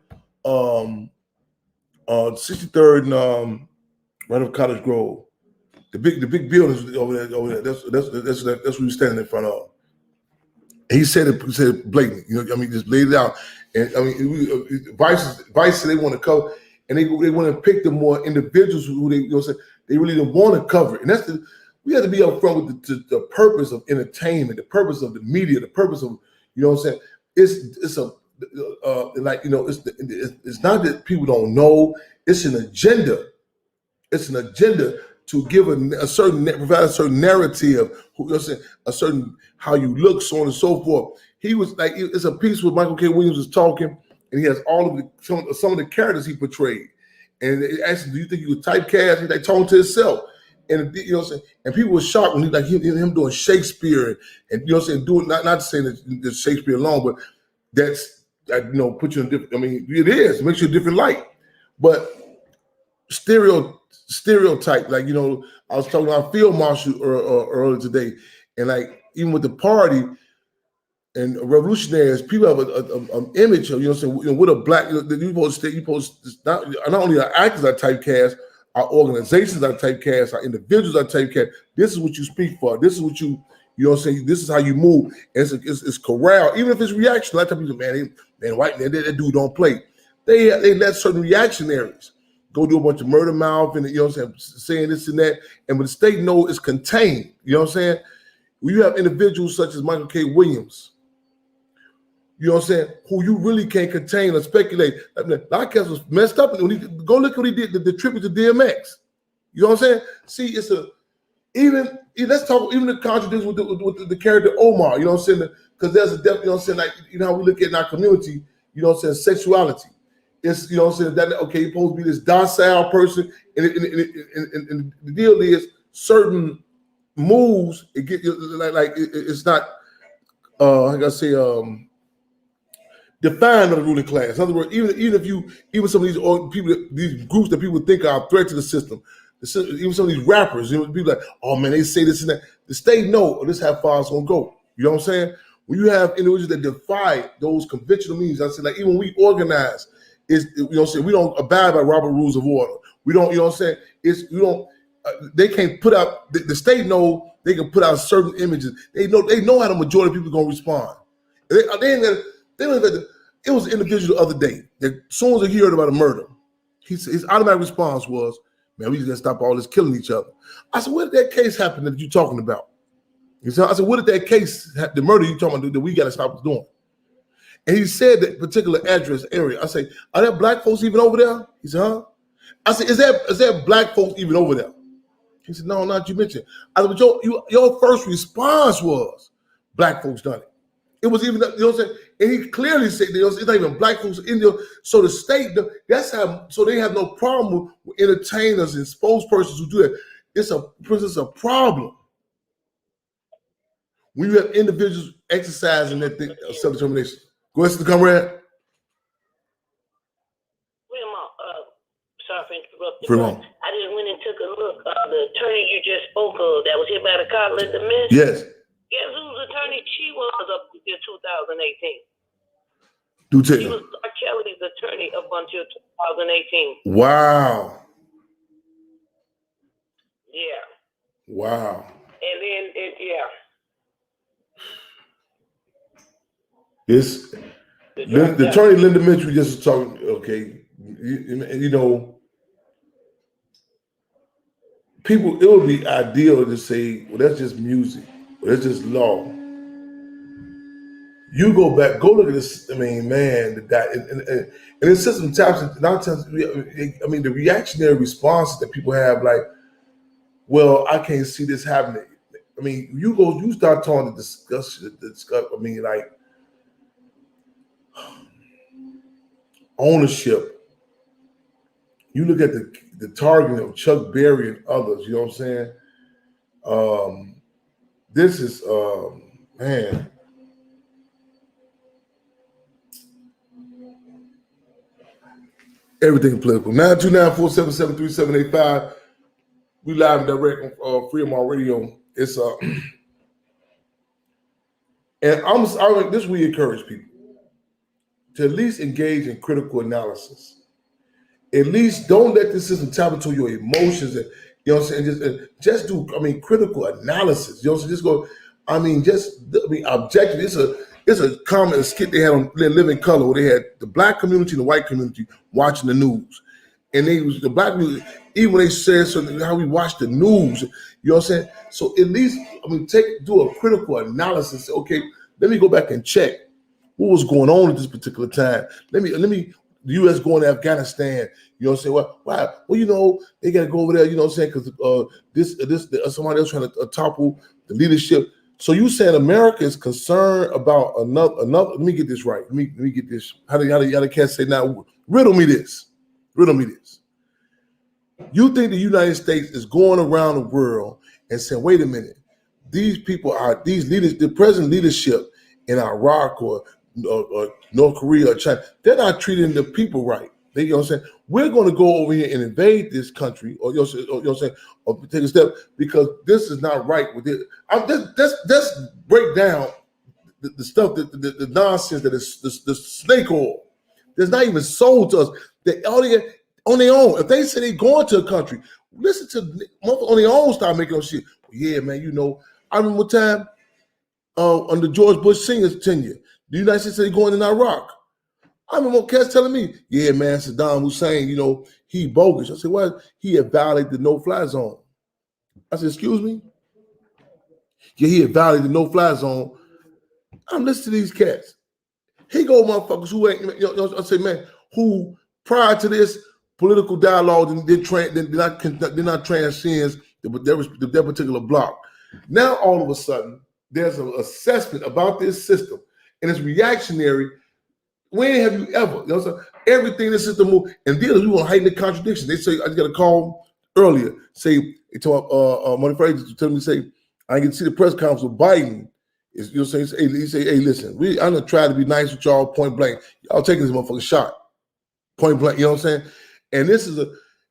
63rd and right off Cottage Grove. The big buildings over there. That's what we were standing in front of. And he said it blatantly. You know, I mean, just laid it out. And I mean, Vice they want to cover, and they want to pick the more individuals who they really don't want to cover it. And we have to be upfront with the purpose of entertainment, the purpose of the media, the purpose of, you know what I'm saying. It's not that people don't know. It's an agenda. It's an agenda to give provide a certain narrative, you know what I'm saying, a certain how you look, so on and so forth. He was like, it's a piece where Michael K. Williams is talking, and he has all of some of the characters he portrayed. And they asked him, do you think he was typecast? He's like talking to himself. And you know what I'm saying? And people were shocked when him doing Shakespeare and you know what I'm saying, doing not saying that Shakespeare alone, but that's put you in different, I mean, it makes you a different light. But stereotype, like, I was talking about Field Marshal earlier today, and like even with the party and revolutionaries, people have an image of, with a black, not only our actors are typecast, our organizations are typecast, our individuals are typecast. This is what you speak for. This is what you know what I'm saying? This is how you move. And it's corral, even if it's reaction. A lot of people say, white man, that dude don't play. They let certain reactionaries go do a bunch of murder mouth and, you know what I'm saying, this and that. And when the state knows it's contained, you know what I'm saying? When you have individuals such as Michael K. Williams, you know what I'm saying, who you really can't contain or speculate. I mean, Loudcast was messed up. When go look what he did, the tribute to DMX. You know what I'm saying? See, let's talk even the contradiction with the character Omar, you know what I'm saying? Because there's a depth, you know what I'm saying, like, how we look at in our community, you know what I'm saying, sexuality. It's, you know what I'm saying, that okay, you're supposed to be this docile person, and the deal is certain moves, it get it's not I gotta say defined of the ruling class. In other words, even some of these people, these groups that people think are a threat to the system, even some of these rappers, you know, people like, oh man, they say this and that. The state know this how far it's gonna go. You know what I'm saying? When you have individuals that defy those conventional means, I say, like, even when we organize, is, you know what I'm saying, we don't abide by Robert rules of order. We don't, you know what I'm saying? They can't put out, the state know they can put out certain images. They know how the majority of people are gonna respond. It was an individual the other day that as soon as he heard about a murder, his automatic response was, man, we just gotta stop all this killing each other. I said, where did that case happen that you're talking about? I said, what did that case, the murder you talking about that we gotta stop doing? And he said that particular address area. I say, are there black folks even over there? He said, huh? I said, is there black folks even over there? He said, no, not you mentioned. I said, but your first response was black folks done it. It was even, you know what I'm saying? And he clearly said, it's not even black folks in there. So the state, so they have no problem with entertainers and spokespersons who do that. It's a problem when you have individuals exercising that thing of self-determination. Go ahead, comrade. Sorry for interrupting. Fremont. I just went and took a look. The attorney you just spoke of that was hit by the car, Linda Miss. Yes. Guess whose attorney she was up until 2018? Do tell. She was R. Kelly's attorney up until 2018. Wow. Yeah. Wow. And then It's the attorney Linda Mitchell just was talking. Okay, you know, people. It would be ideal to say, well, that's just music. Well, that's just law. You go back, go look at this. I mean, man, and it's just sometimes, I mean, the reactionary responses that people have, like, well, I can't see this happening. I mean, you start talking to discuss. I mean, like, ownership. You look at the targeting of Chuck Berry and others. You know what I'm saying? This is man. Everything political. 929-477-3785. We live and direct on Fremont Radio. It's and this we encourage people to at least engage in critical analysis. At least don't let the system tap into your emotions, and you know what I'm saying. Just do, I mean, critical analysis. You know what I'm saying. Just go. I mean, objective. It's a common skit they had on Living Color where they had the black community and the white community watching the news, and the black community, even when they said something, how we watch the news. You know what I'm saying. So at least, I mean, do a critical analysis. Okay, let me go back and check what was going on at this particular time. Let me the U.S. going to Afghanistan, you know what I'm saying? Well, you know, they got to go over there, you know what I'm saying? Because somebody else trying to topple the leadership. So you saying America is concerned about another? Let me get this right. Let me get this. How the cat say now? Riddle me this. You think the United States is going around the world and saying, wait a minute, these leaders, the present leadership in Iraq or North Korea or China, they're not treating the people right. You know what I'm saying? We're going to go over here and invade this country, or you know what I'm saying, or take a step, because this is not right with it. Let's break down the stuff, the nonsense that is the snake oil that's not even sold to us. They on their own. If they say they're going to a country, listen to on their own start making up shit. Yeah, man, you know, I remember one time under George Bush Sr.'s tenure, the United States said they're going in Iraq. I remember cats telling me, yeah, man, Saddam Hussein, you know, he bogus. I said, well, he had violated the no-fly zone. I said, excuse me? Yeah, he had violated the no-fly zone. I'm listening to these cats. He go motherfuckers who ain't, you know, I say, man, who prior to this political dialogue did not transcend that particular block. Now, all of a sudden, there's an assessment about this system, and it's reactionary. When have you ever? You know, everything this system move. And then we want to heighten the contradiction. They say, I just got a call earlier, say, they told Money Friday to tell me, say, I can see the press conference with Biden. Is, you know what I'm saying? He say, hey, listen, I'm gonna try to be nice with y'all point blank. Y'all taking this motherfucking shot. Point blank, you know what I'm saying? And this is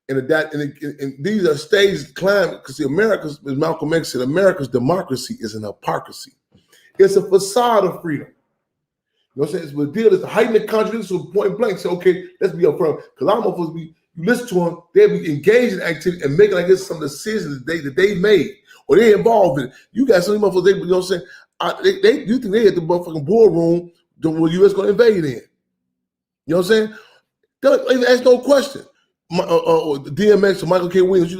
and these are staged climate, because America's, as Malcolm X said, America's democracy is an hypocrisy. It's a facade of freedom. You know what I'm saying? It's the deal is to heighten the contradiction to point blank. Say, okay, let's be upfront. Because I'm supposed to be, you listen to them, they'll be engaged in activity and making, I guess, some decisions that they made or they involved in. You got some motherfuckers, you know what I'm saying? You think they at the motherfucking boardroom when the U.S. going to invade in. You know what I'm saying? Don't even ask no question. DMX or Michael K. Williams,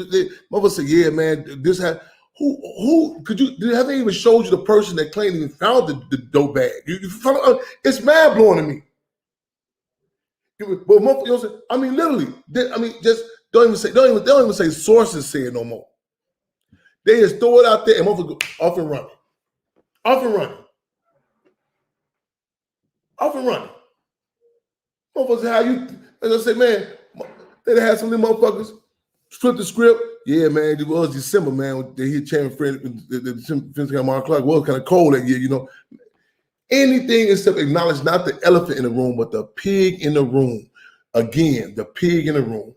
motherfuckers say, yeah, man, this had. Who could you? Have they even showed you the person that claimed he found the dope bag? It's mad blowing to me. But you know what I'm saying? I mean, literally. Just don't even say sources say it no more. They just throw it out there and motherfuckers go off and running, off and running, off and running. Motherfuckers, how you? As I say, man, they had some of them motherfuckers flip the script. Yeah, man, it was December, man. They hit Chairman Friend, the Mark Clark was kind of cold that year, you know. Anything except acknowledge not the elephant in the room, but the pig in the room. Again, the pig in the room.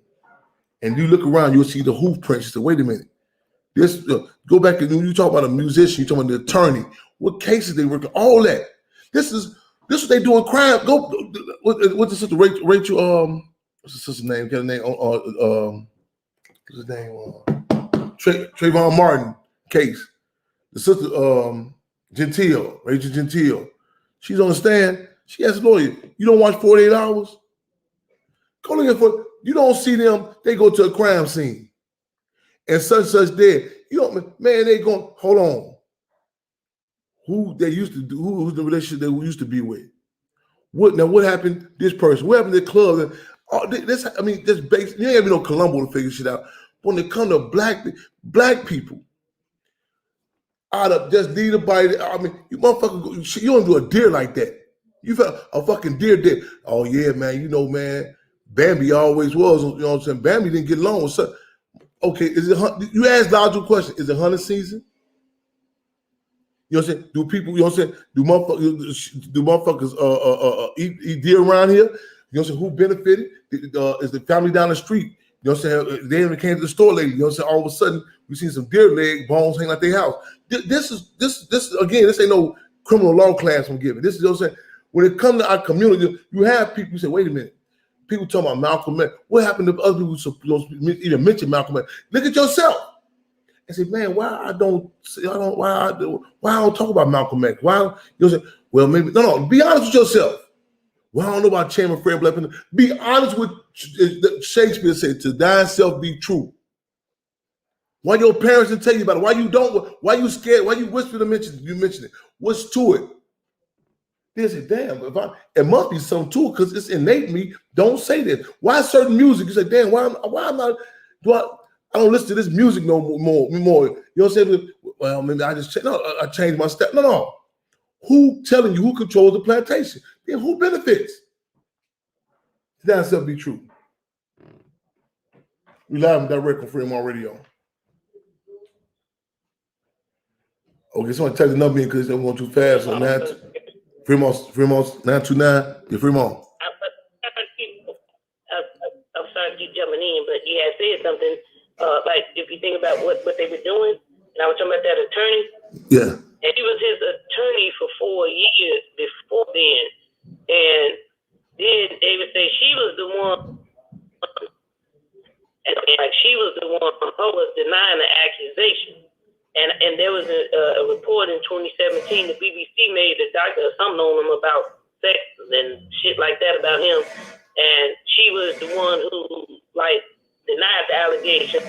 And you look around, you'll see the hoof prints. You say, wait a minute. This go back and you talk about a musician, you talk about the attorney, what cases they work, all that. This is what they do in crime. Go what's the sister Rachel? What's the sister's name? Got a name? What's his name? Trayvon Martin case. The sister Gentile, Rachel Gentile. She's on the stand. She asked the lawyer, "You don't watch 48 Hours? Go look at for. You don't see them. They go to a crime scene, and such dead. You don't, man. They going. Hold on. Who they used to do? Who's the relationship they used to be with? What happened? This person. What happened to the club? This base. You ain't have no Columbo to figure shit out. When it come to black people, out of just need a bite. I mean, you motherfucker, you don't do a deer like that. You felt a fucking deer dead. Oh yeah, man. You know, man. Bambi always was. You know what I'm saying? Bambi didn't get along with something. Okay, is it? You asked logical question. Is it hunting season? You know what I'm saying? Do people? You know what I'm saying? Do motherfuckers eat deer around here? You know what I'm saying? Who benefited? Is the family down the street? You know what I'm saying? They even came to the store lately. You know what I'm saying? All of a sudden, we seen some deer leg bones hanging out their house. This again. This ain't no criminal law class I'm giving. This is, you know what I'm saying? When it comes to our community, you have people who say, "Wait a minute." People talking about Malcolm X. What happened to other people who even mention Malcolm X? Look at yourself and say, "Man, why I don't talk about Malcolm X? Why?" You know, well, maybe no. Be honest with yourself. Well, I don't know about Chairman Fred Black. Be honest with Shakespeare said, "To thyself be true." Why your parents didn't tell you about it? Why you don't? Why you scared? Why you whisper to mention it? What's to it? They say, damn, it must be something to it because it's innate in me. Don't say this. Why certain music? You say, damn, why am I? I don't listen to this music no more. You know what I'm saying? Well, maybe I just I changed my step. No. Who telling you? Who controls the plantation? Then who benefits? That stuff be true. We live and direct on Fremont Radio. Okay, someone type the number in because they're going too fast on that. Fremont 929. You're Fremont. I'm sorry to keep jumping in, but you had said something like if you think about what they were doing, and I was talking about that attorney. Yeah. And he was his attorney for 4 years before then. And then they would say she was the one, and like she was the one who was denying the accusation. And there was a report in 2017, the BBC made a doctor or something on him about sex and shit like that about him. And she was the one who, like, denied the allegations.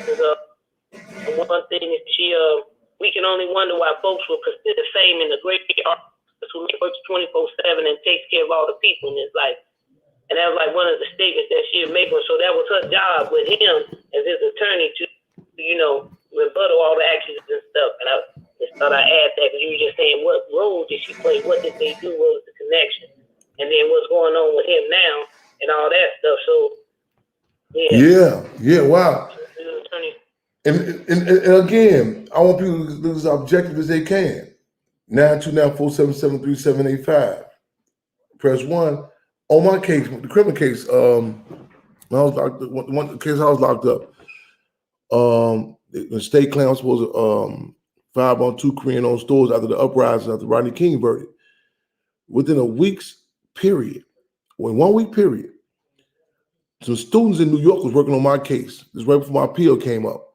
One thing is we can only wonder why folks will consider fame in the great artists who works 24/7 and takes care of all the people. And it's like, and that was like one of the statements that she was making. So that was her job with him as his attorney to, rebuttal all the actions and stuff. And I just thought I'd add that because you were just saying what role did she play? What did they do? What was the connection? And then what's going on with him now and all that stuff. Yeah, wow. Attorney. And again, I want people to do as objective as they can. 929-477-3785. Press 1. On my case, the criminal case, when I was locked up, one case I was locked up, the state claim I was supposed to 5-on-2 Korean-owned stores after the uprising after the Rodney King verdict. Within a week's period, or in 1 week period, some students in New York was working on my case. This right before my appeal came up.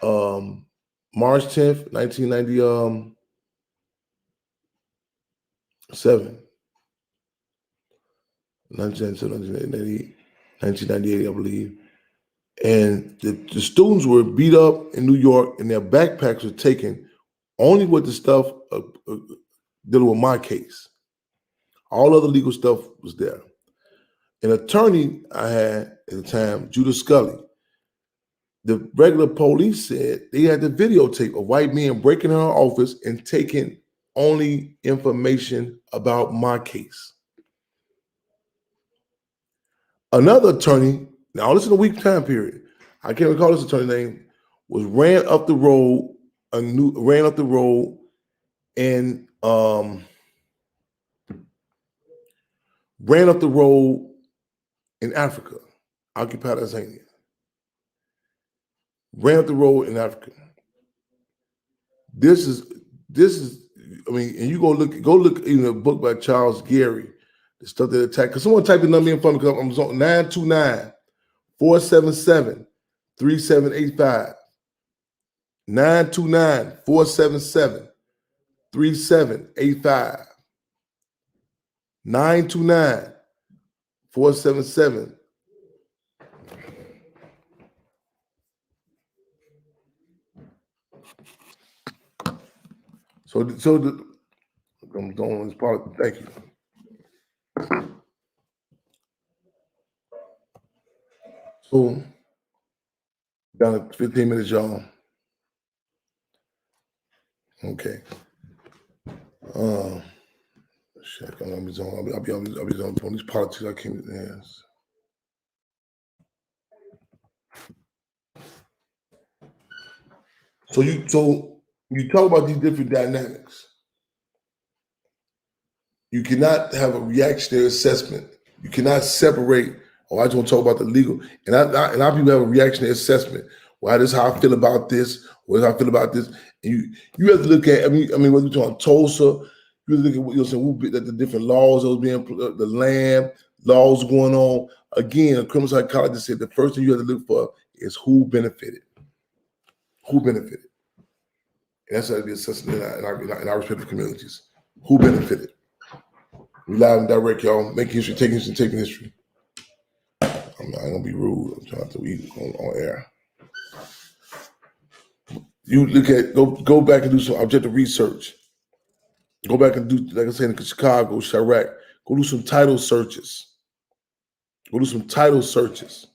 March 10th, 1997. 1998, I believe. And the students were beat up in New York and their backpacks were taken only with the stuff dealing with my case. All other legal stuff was there. An attorney I had at the time, Judah Scully, the regular police said they had the videotape of white men breaking in her office and taking only information about my case. Another attorney, now this is a week time period, I can't recall this attorney name, ran up the road in Africa, occupied Tanzania. Ran up the road in Africa. This is, I mean, and you go look in a book by Charles Gary, the stuff that attacked. Because someone typed the number in for me because I'm on 929-477-3785. 929-477-3785. 929-477. I'm doing this part. Thank you. So, down to 15 minutes, y'all. Okay. Shit, I'll be on these politics. I can't. Yes. So you talk about these different dynamics. You cannot have a reactionary assessment. You cannot separate. Oh, I just want to talk about the legal. And our people have a reactionary assessment. Why this? How I feel about this? What I feel about this? And you have to look at. I mean, whether you're talking Tulsa, you have to look at what you're saying. The different laws that was being, the land laws going on. Again, a criminal psychologist said the first thing you have to look for is who benefited. Who benefited? And that's how the assessment in our respective communities. Who benefited? We live and direct, y'all. Make history, take history, taking history. I'm not gonna be rude. I'm trying to be on air. You look at go back and do some objective research. Go back and do, like I said, in Chicago, Chirac. Go do some title searches. Go do some title searches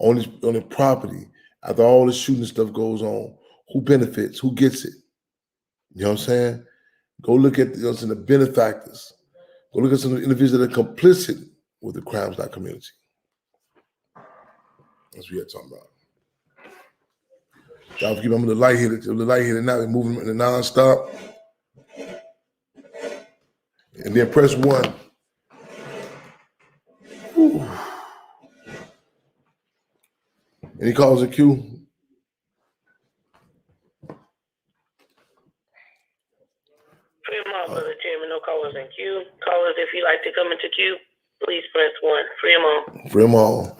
on the property after all the shooting stuff goes on. Who benefits? Who gets it? You know what I'm saying? Go look at the benefactors. Go look at some individuals that are complicit with the crimes in our community. That's what we're talking about. Y'all keep them the light-headed now. They're moving in the non-stop. And then press 1. Whew. Any calls in queue? Brother Chairman, no callers in queue. Callers, if you'd like to come into queue, please press 1. Free them all. Free them all.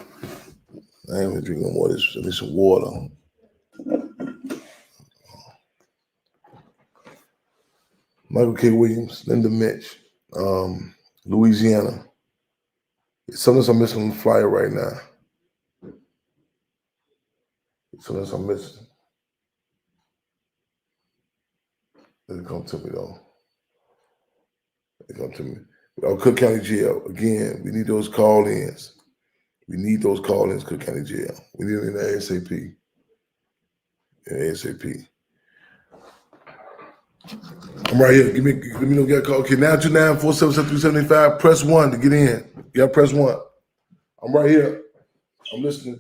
I ain't even drinking more. This is some water. Michael K. Williams, Linda Mitch, Louisiana. Something I'm missing on the flyer right now. Something I'm missing. It'll come to me though. It'll come to me. Cook County Jail, again, we need those call-ins. We need those call-ins, Cook County Jail. We need them in the ASAP. ASAP. I'm right here. Let me know. Get a call. Okay, 929-477-3785. Press 1 to get in. Yeah, press 1. I'm right here. I'm listening.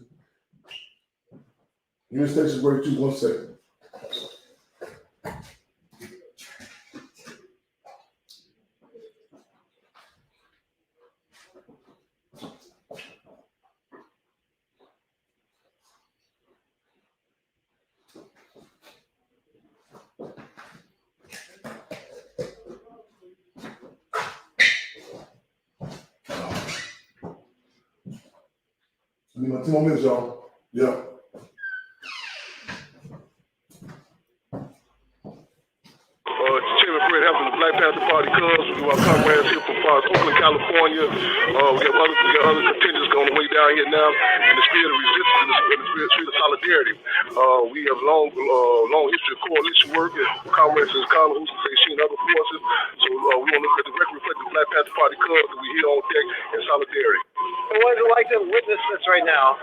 Your station's break too. 1 second. I need my 2 more minutes, y'all. Yeah. Chairman Fred Hampton, the Black Panther Party Cubs. We got comrades here from Oakland, California. We got other contingents on the way down here now in the spirit of resistance, in the spirit of solidarity. We have long history of coalition work with comrades in Congress, and other forces. So we want to look at the record reflect the Black Panther Party Cubs that we here on deck in solidarity. So what is it like to witness this right now?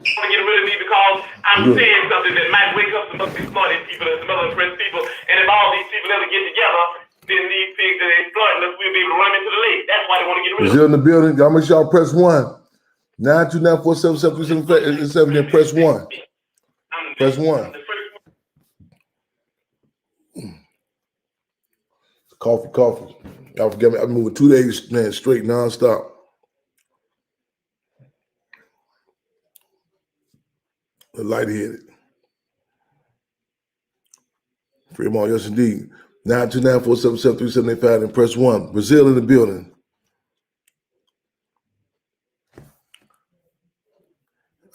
I get rid of me because I'm saying something that might wake up some of these smarty people and some other oppressed people. And if all these people ever get together, then these pigs that they exploiting us, we'll be able to run into the lake. That's why they want to get rid of us. Still in the building. Y'all make sure y'all press 1. 929-477-3777. Then press 1. Press 1. Coffee. Y'all forget me. I've been moving 2 days, man, straight, nonstop. Lightheaded. Fremont, yes indeed. 929-477-3785 and press 1. Brazil in the building.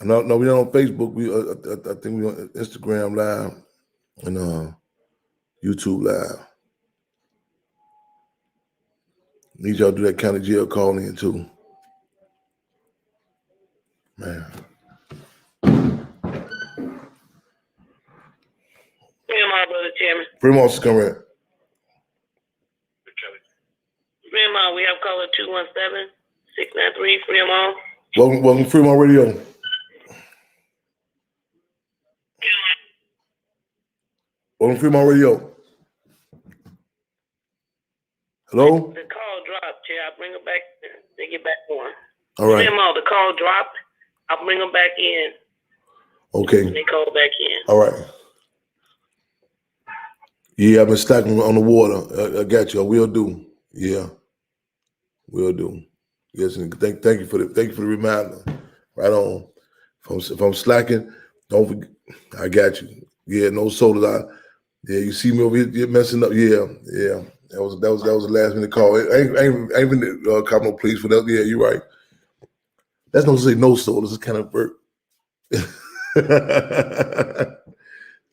No, we're not on Facebook. I think we're on Instagram Live and YouTube Live. Need y'all to do that county jail call in too. Man. Fremont, Brother Chairman. Fremont's coming. Fremont, we have caller 217-693, Fremont. Welcome to Fremont Radio. Welcome to Fremont Radio. Hello? The call dropped, Chair. I'll bring her back. They get back on. All right. Fremont, the call dropped. I'll bring them back in. Okay. When they call back in. All right. Yeah, I've been stacking on the water. I got you. I will do. Yeah. Will do. Yes, and thank you for the reminder. Right on. If I'm slacking, don't forget. I got you. Yeah, no sodas. Yeah, you see me over here messing up. Yeah. That was the last minute call. I ain't even cop no police for that. Yeah, you're right. That's not to say no sodas. It's kind of work.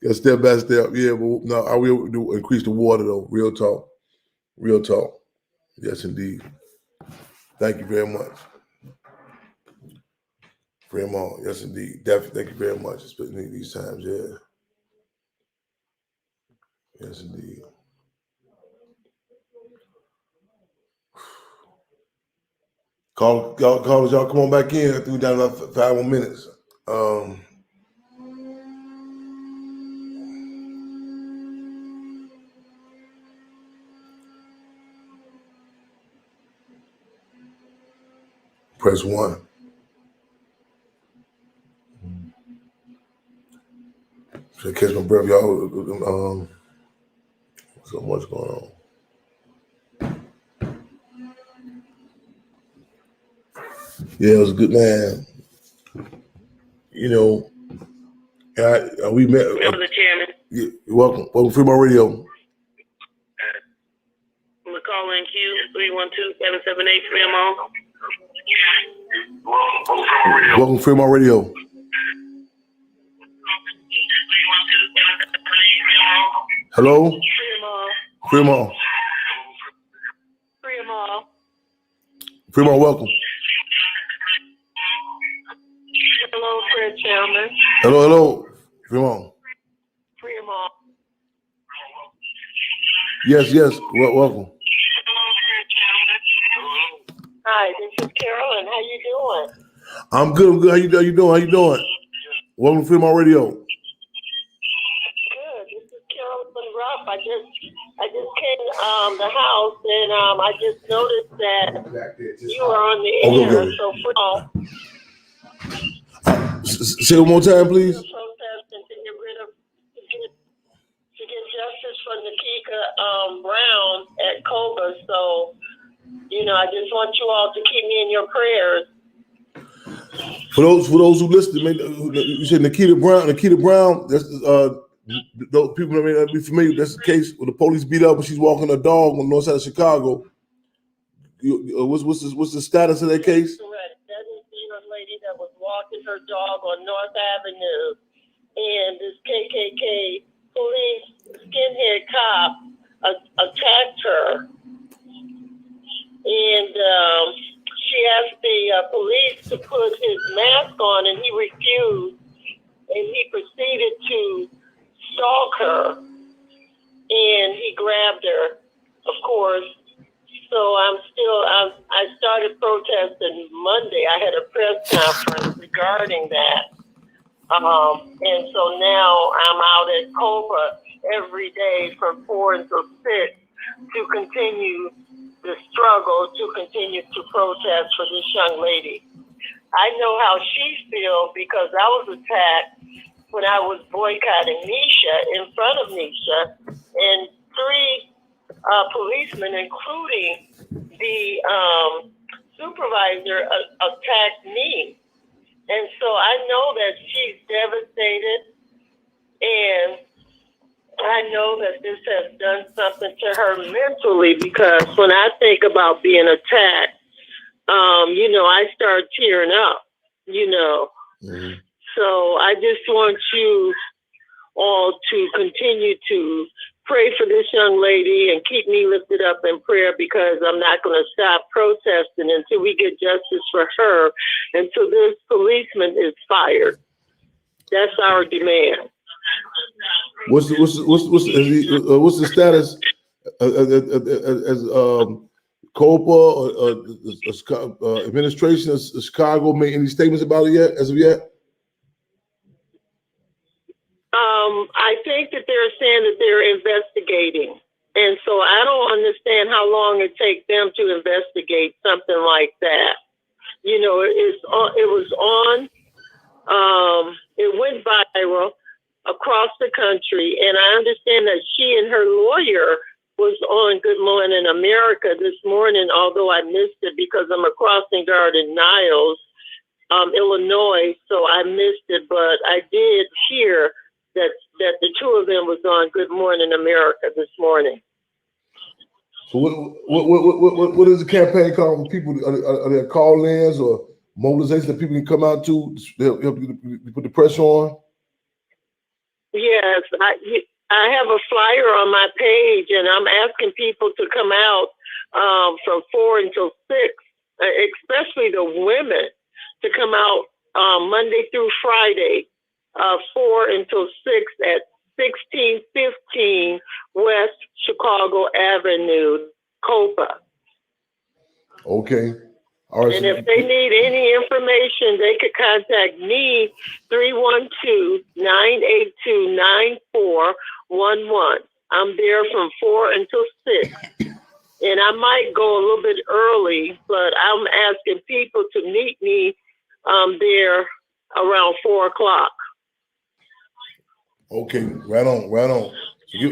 Yeah, step by step. Yeah, but no, I will do increase the water though. Real talk. Yes, indeed. Thank you very much. Fremont, yes, indeed. Definitely, thank you very much, especially these times. Yeah. Yes, indeed. Callers, y'all come on back in. I think we're down about 5 more minutes. Press 1. Should I catch my breath, y'all? So much going on. Yeah, it was a good man. You know, we met. Mr. Chairman. Yeah, welcome to Fremont Radio. I'm calling Q 312-778 Fremont. Welcome to Fremont Radio. Hello? Fremont, welcome. Hello, Fred Chairman. Hello. Fremont. Fremont. Yes. Welcome. Hi, this is Carolyn. How you doing? I'm good. How you doing? Welcome to Fremont Radio. Good. This is Carolyn Ruff. I just came the house and I just noticed that you are on the air. Okay. So Say it one more time, please. protesting to get justice for Nikeka Brown at COBA. So, I just want you all to keep me in your prayers. For those who listened, you said Nikeka Brown. That's those people that may not be familiar. That's the case where the police beat up when she's walking her dog on the north side of Chicago. What's the status of that case? Correct. That is the young lady that was walking her dog on North Avenue, and this KKK police skinhead cop attacked her, and she asked the police to put his mask on, and he refused, and he proceeded to stalk her, and he grabbed her, of course. So I started protesting Monday. I had a press conference regarding that. And so now I'm out at COBA every day from 4 until 6 to continue the struggle, to continue to protest for this young lady. I know how she feels because I was attacked when I was boycotting Nisha, in front of Nisha, and 3 policemen, including the supervisor, attacked me. And so I know that she's devastated, and I know that this has done something to her mentally, because when I think about being attacked, I start tearing up, Mm-hmm. So I just want you all to continue to pray for this young lady and keep me lifted up in prayer, because I'm not going to stop protesting until we get justice for her, until this policeman is fired. That's our demand. What's the status as COPA or administration of Chicago made any statements about it yet? As of yet? I think that they're saying that they're investigating. And so I don't understand how long it takes them to investigate something like that. It went viral across the country. And I understand that she and her lawyer was on Good Morning America this morning, although I missed it because I'm a crossing guard in Niles, Illinois. So I missed it, but I did hear that the 2 of them was on Good Morning America this morning. So what is the campaign called for people? Are there call-ins or mobilization that people can come out to help you put the pressure on? Yes, I have a flyer on my page, and I'm asking people to come out from 4 until 6, especially the women, to come out Monday through Friday. 4 until 6 at 1615 West Chicago Avenue, COPA. Okay. All right. And if they need any information, they could contact me, 312-982-9411. I'm there from 4 until 6. And I might go a little bit early, but I'm asking people to meet me there around 4 o'clock. Okay, right on. So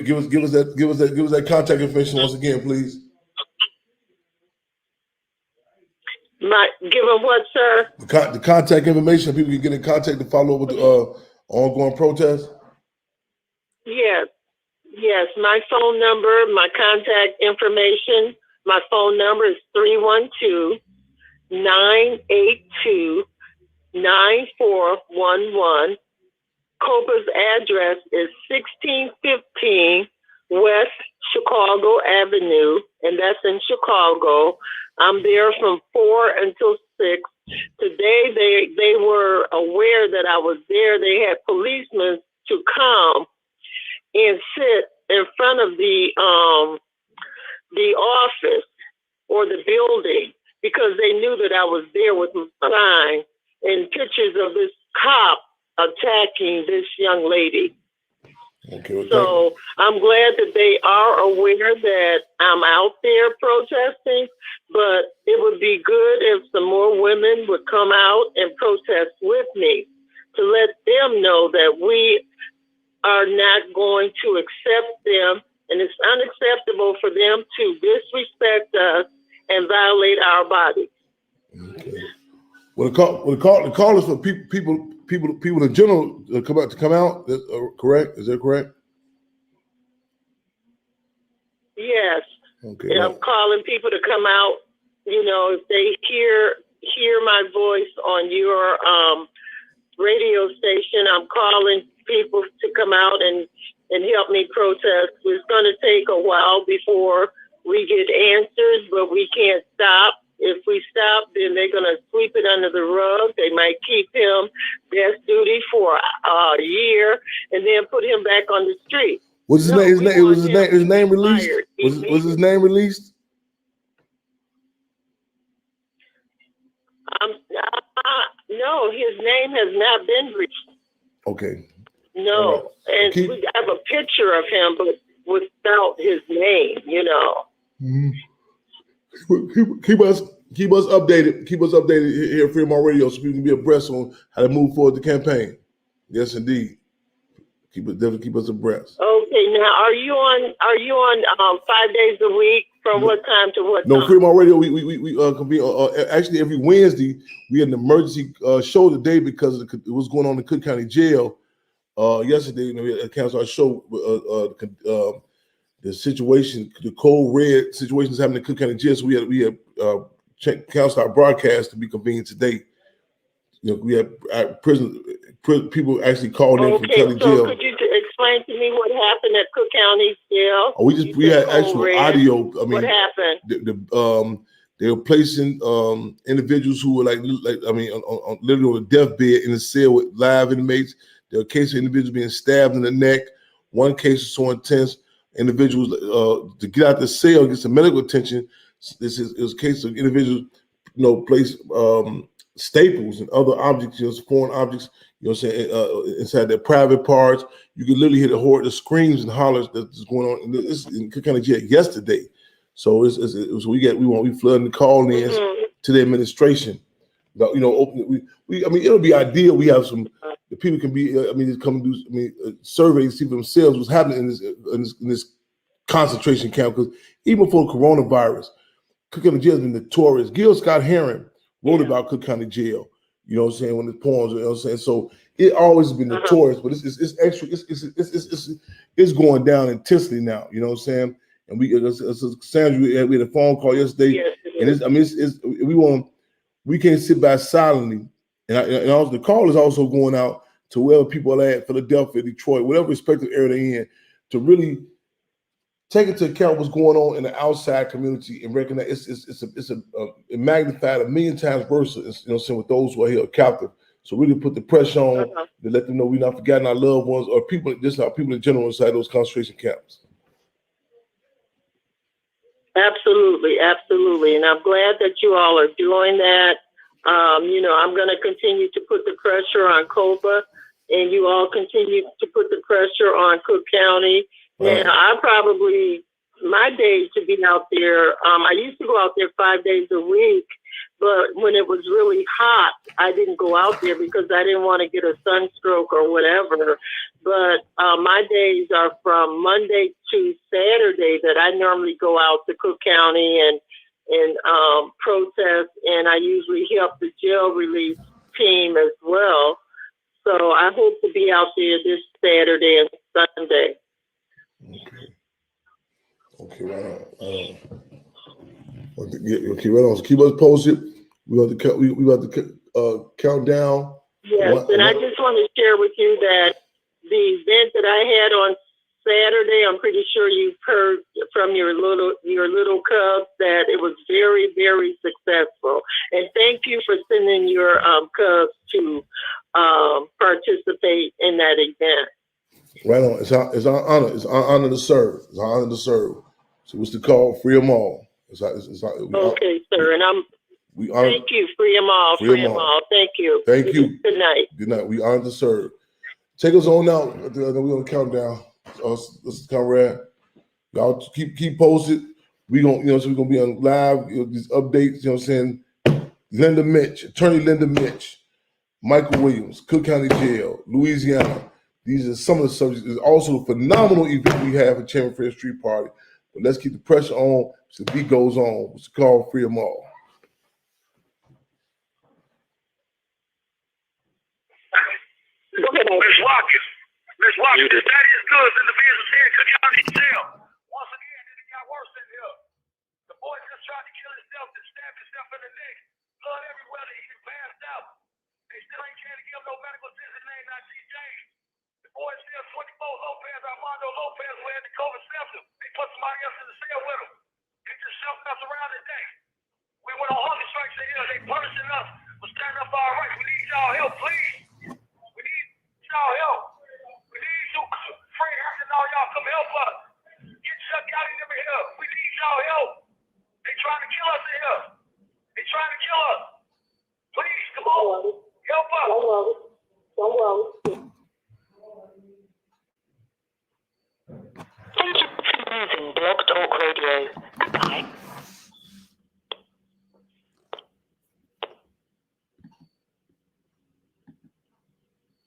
give us that contact information once again, please. Give them what, sir? The contact information, people can get in contact to follow up with the ongoing protest. Yes. My phone number, my contact information. My phone number is 312-982-9411. COPA's address is 1615 West Chicago Avenue, and that's in Chicago. I'm there from 4 until 6. Today they were aware that I was there. They had policemen to come and sit in front of the office or the building because they knew that I was there with my sign and pictures of this cop attacking this young lady. Okay, well, So I'm glad that they are aware that I'm out there protesting, but it would be good if some more women would come out and protest with me to let them know that we are not going to accept them, and it's unacceptable for them to disrespect us and violate our bodies. okay. Well, the call is for people in general to come out. Correct? Is that correct? Yes. Okay. And I'm calling people to come out. You know, if they hear my voice on your radio station, I'm calling people to come out and help me protest. It's going to take a while before we get answers, but we can't stop. If we stop, then they're going to sweep it under the rug. They might keep him desk duty for a year and then put him back on the street. Was his name? His name released? Was his name released? No, his name has not been released. Okay. No, and we have a picture of him, but without his name. You know. Mm-hmm. Keep us updated. Keep us updated here at Freedom Radio, so we can be abreast on how to move forward the campaign. Yes, indeed. Definitely keep us abreast. Okay, now are you on 5 days a week from what time to what time? No, Freedom Radio. We convene. Actually, every Wednesday we had an emergency show today because of what's going on in the Cook County Jail. Yesterday, we had a council show. The situation, the cold red situations happening in Cook County Jail. So we had council our broadcast to be convened today. You know, we had people actually called in from County Jail. Could you explain to me what happened at Cook County Jail? Oh, we had actual audio. I mean, what happened? They were placing individuals who were literally on a deathbed in a cell with live inmates. There were cases of individuals being stabbed in the neck. One case was so intense, individuals to get out the cell, get some medical attention. It was a case of individuals, place staples and other objects, foreign objects, inside their private parts. You could literally hear the screams and hollers that's going on in Cook County Jail yesterday. So we flooding the call-ins to the administration. It'll be ideal. We have some. The people can be. Come and do. Surveys, see for themselves what's happening in this concentration camp. Because even before coronavirus, Cook County Jail has been notorious. Gil Scott-Heron wrote about Cook County Jail. You know what I'm saying? When the poems, you know what I'm saying? So it always been notorious, but it's extra. It's going down intensely now. You know what I'm saying? And Sandra, we had a phone call yesterday, and we can't sit by silently. And also the call is also going out to wherever people are at, Philadelphia, Detroit, whatever respective area they're in, to really take into account what's going on in the outside community and recognize it's a magnified 1,000,000 times worse, with those who are here captive. So really put the pressure on to let them know we're not forgetting our loved ones or people in general inside those concentration camps. Absolutely, absolutely. And I'm glad that you all are doing that. I'm going to continue to put the pressure on COPA, and you all continue to put the pressure on Cook County. And my days to be out there, I used to go out there 5 days a week, but when it was really hot, I didn't go out there because I didn't want to get a sunstroke or whatever. But my days are from Monday to Saturday that I normally go out to Cook County and protest, and I usually help the jail relief team as well. So I hope to be out there this Saturday and Sunday. Okay, right on. Okay, right on. So keep us posted. We about to count down. Yes, I just want to share with you that the event that I had on Saturday, I'm pretty sure you've heard from your little cubs that it was very, very It's our honor. It's our honor to serve. It's our honor to serve. So what's the call? Free them all. Okay, sir. And we honor. thank you. Free them all. Free them all. Thank you. Thank you. Good night. Good night. We honor to serve. Take us on out. We're gonna count down. Let's comrade. Y'all keep posted. We're gonna be on live, these updates, what I'm saying? Linda Mitch, Attorney Linda Mitch, Michael Williams, Cook County Jail, Louisiana. These are some of the subjects. There's also a phenomenal event we have at Chairman Fred Street Party. But let's keep the pressure on so the beat goes on. It's called Free Them All. Miss Watkins, that is good. In the business here in Cook County Jail. Once again, it got worse in here. The boy just tried to kill himself and stab himself in the neck. Blood everywhere. He passed out. They still ain't trying to give him no medical attention. Name not T.J. The boy is still 24. Lopez, Armando Lopez, who had the COVID symptoms. They put somebody else in the cell with him. They just shoved us around today. We went on hunger strikes in here. They punishing us for standing up for our rights. We need y'all help, please. We need y'all help. We need you, Fred Hampton, all y'all come help us. Get Chuck out of here. We need y'all help. They trying to kill us in here. They trying to kill us. Please, come on. Help us. Don't worry. Thank you for using Blog Talk Radio. Bye.